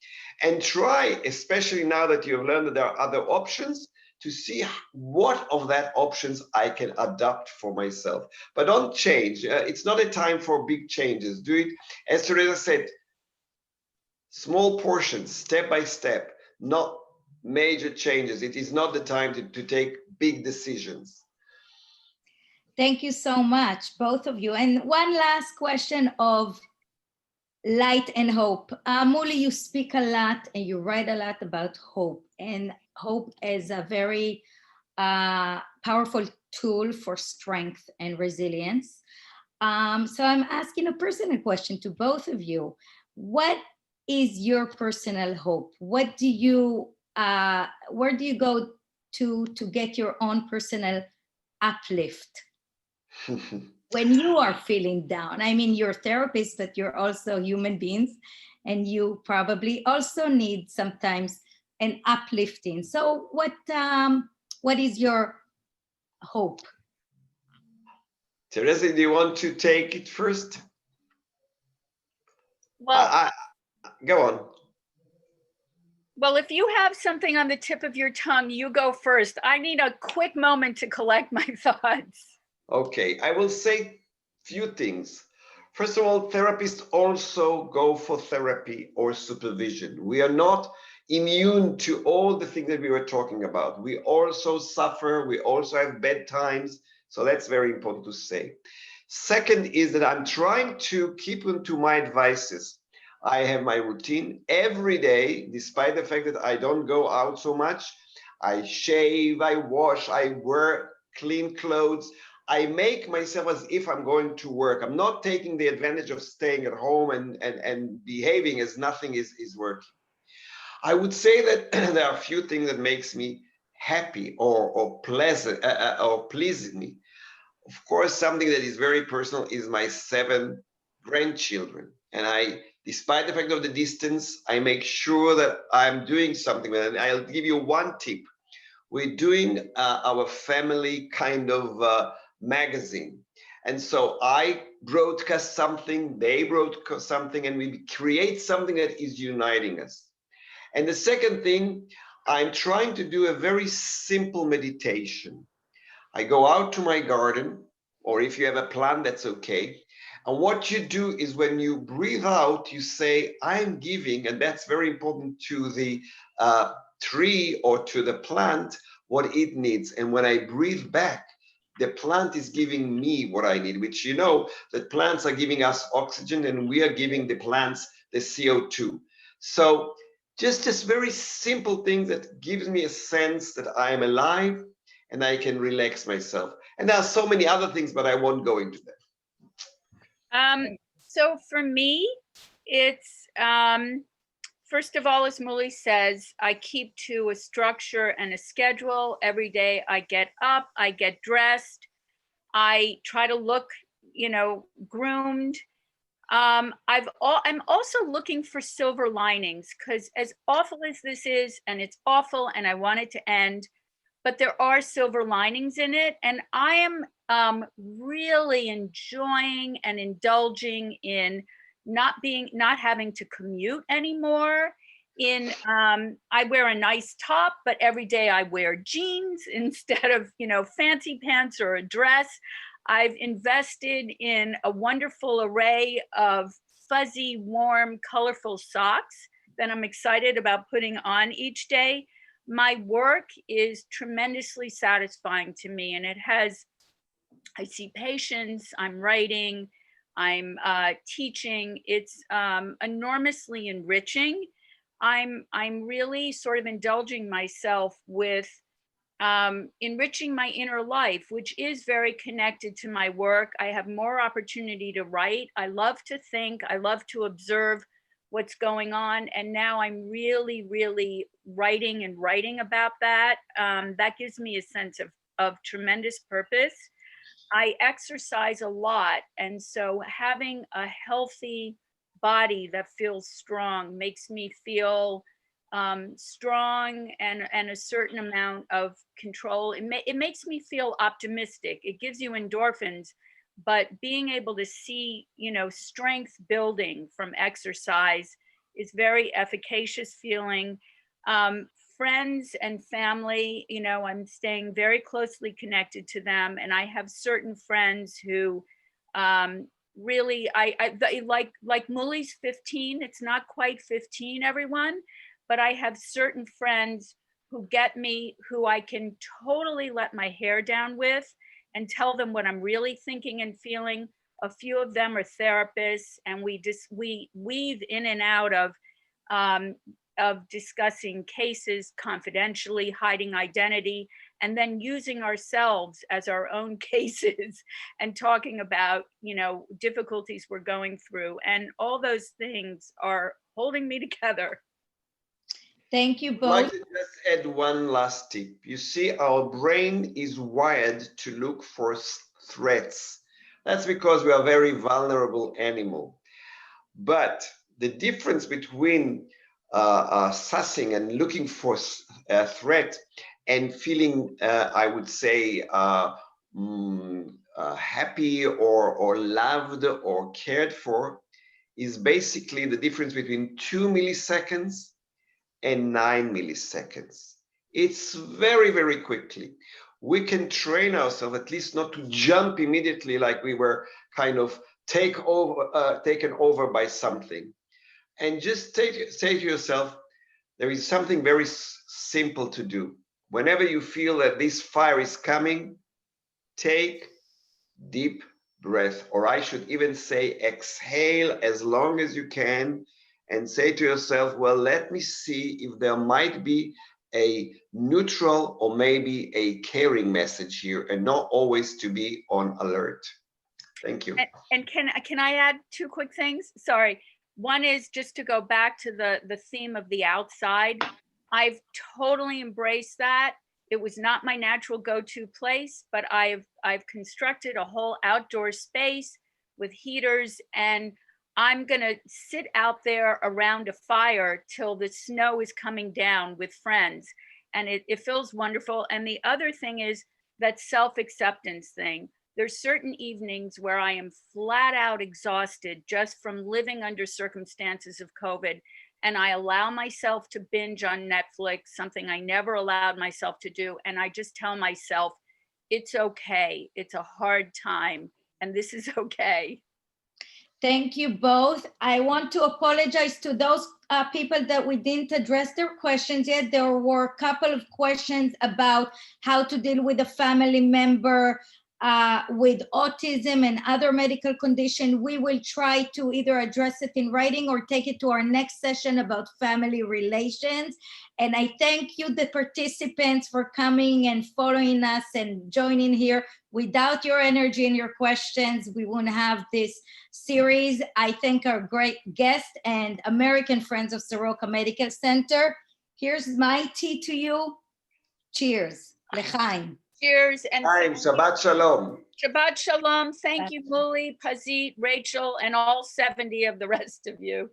And try, especially now that you have learned that there are other options, to see what of that options I can adapt for myself. But don't change. It's not a time for big changes. Do it, as Therese said, small portions, step by step, not major changes. It is not the time to take big decisions. Thank you so much, both of you. And one last question of light and hope. Mooli, you speak a lot and you write a lot about hope, and hope is a very powerful tool for strength and resilience. So I'm asking a personal question to both of you. What is your personal hope? What do you, where do you go to get your own personal uplift when you are feeling down? I mean, you're therapists, but you're also human beings, and you probably also need sometimes an uplifting. So what is your hope? Therese, do you want to take it first? Well, go on. Well, if you have something on the tip of your tongue, you go first. I need a quick moment to collect my thoughts. Okay, I will say few things. First of all, therapists also go for therapy or supervision. We are not immune to all the things that we were talking about. We also suffer, we also have bad times. So that's very important to say. Second is that I'm trying to keep to my advices. I have my routine every day, despite the fact that I don't go out so much. I shave, I wash, I wear clean clothes. I make myself as if I'm going to work. I'm not taking the advantage of staying at home and behaving as nothing is working. I would say that there are a few things that makes me happy or pleasant or pleases me. Of course, something that is very personal is my 7 grandchildren. And despite the fact of the distance, I make sure that I'm doing something. And I'll give you one tip. We're doing our family kind of magazine. And so I broadcast something, they broadcast something, and we create something that is uniting us. And the second thing, I'm trying to do a very simple meditation. I go out to my garden, or if you have a plant, that's okay. And what you do is when you breathe out, you say, I'm giving, and that's very important to the tree or to the plant, what it needs. And when I breathe back, the plant is giving me what I need, which you know that plants are giving us oxygen and we are giving the plants the CO2. So just this very simple thing that gives me a sense that I am alive and I can relax myself. And there are so many other things, but I won't go into that. So for me, it's first of all, as Mooli says, I keep to a structure and a schedule. Every day I get up, I get dressed, I try to look, groomed. I'm also looking for silver linings, because as awful as this is, and it's awful and I want it to end, but there are silver linings in it. And I am really enjoying and indulging in not having to commute anymore. I wear a nice top, but every day I wear jeans instead of, fancy pants or a dress. I've invested in a wonderful array of fuzzy, warm, colorful socks that I'm excited about putting on each day. My work is tremendously satisfying to me, and I see patients, I'm writing, I'm teaching. It's enormously enriching. I'm really sort of indulging myself with enriching my inner life, which is very connected to my work. I have more opportunity to write. I love to think. I love to observe what's going on. And now I'm really, really writing about that. That gives me a sense of tremendous purpose. I exercise a lot. And so having a healthy body that feels strong makes me feel strong and a certain amount of control. It makes me feel optimistic. It gives you endorphins, but being able to see, strength building from exercise is very efficacious feeling. Friends and family, I'm staying very closely connected to them. And I have certain friends who really, I like Mooli's 15. It's not quite 15, everyone. But I have certain friends who get me, who I can totally let my hair down with and tell them what I'm really thinking and feeling. A few of them are therapists, and we weave in and out of discussing cases confidentially, hiding identity, and then using ourselves as our own cases and talking about, difficulties we're going through. And all those things are holding me together. Thank you I'd both. like to just add one last tip. You see, our brain is wired to look for threats. That's because we are a very vulnerable animal. But the difference between sussing and looking for a threat and feeling, I would say, happy or loved or cared for is basically the difference between 2 milliseconds and 9 milliseconds. It's very, very quickly. We can train ourselves at least not to jump immediately like we were kind of taken over by something. And just say to yourself, there is something very simple to do. Whenever you feel that this fire is coming, take deep breath, or I should even say exhale as long as you can, and say to yourself, well, let me see if there might be a neutral or maybe a caring message here, and not always to be on alert. Thank you. And can I add two quick things? Sorry. One is just to go back to the theme of the outside. I've totally embraced that. It was not my natural go-to place, but I've constructed a whole outdoor space with heaters, and I'm gonna sit out there around a fire till the snow is coming down with friends, and it feels wonderful. And the other thing is that self-acceptance thing. There's certain evenings where I am flat out exhausted just from living under circumstances of COVID, and I allow myself to binge on Netflix, something I never allowed myself to do. And I just tell myself, it's okay. It's a hard time, and this is okay. Thank you both. I want to apologize to those people that we didn't address their questions yet. There were a couple of questions about how to deal with a family member with autism and other medical conditions. We will try to either address it in writing or take it to our next session about family relations. And I thank you, the participants, for coming and following us and joining here. Without your energy and your questions, we wouldn't have this series. I thank our great guest and American Friends of Soroka Medical Center. Here's my tea to you. Cheers. L'chaim. Cheers and Shabbat Shalom. Shabbat Shalom. Thank you, Mooli, Pazit, Rachel, and all 70 of the rest of you.